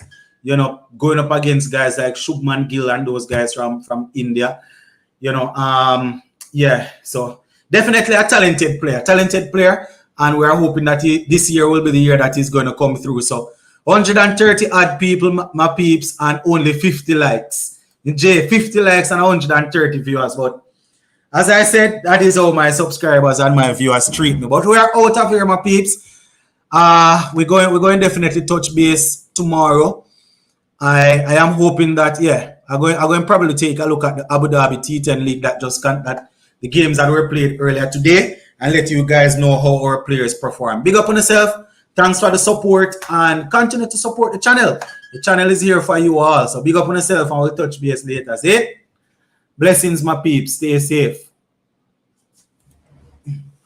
S1: Going up against guys like Shubman Gill and those guys from India. Yeah, so definitely a talented player. And we are hoping that this year will be the year that he's going to come through. So 130 odd people, my peeps, and only 50 likes. Jay, 50 likes and 130 viewers. But as I said, that is how my subscribers and my viewers treat me. But we are out of here, my peeps. We're going definitely touch base tomorrow. I am hoping that I'm going probably take a look at the Abu Dhabi T10 League that the games that were played earlier today, and let you guys know how our players perform. Big up on yourself. Thanks for the support, and continue to support the channel. The channel is here for you all. So big up on yourself, and we'll touch base later. See? Blessings, my peeps. Stay safe.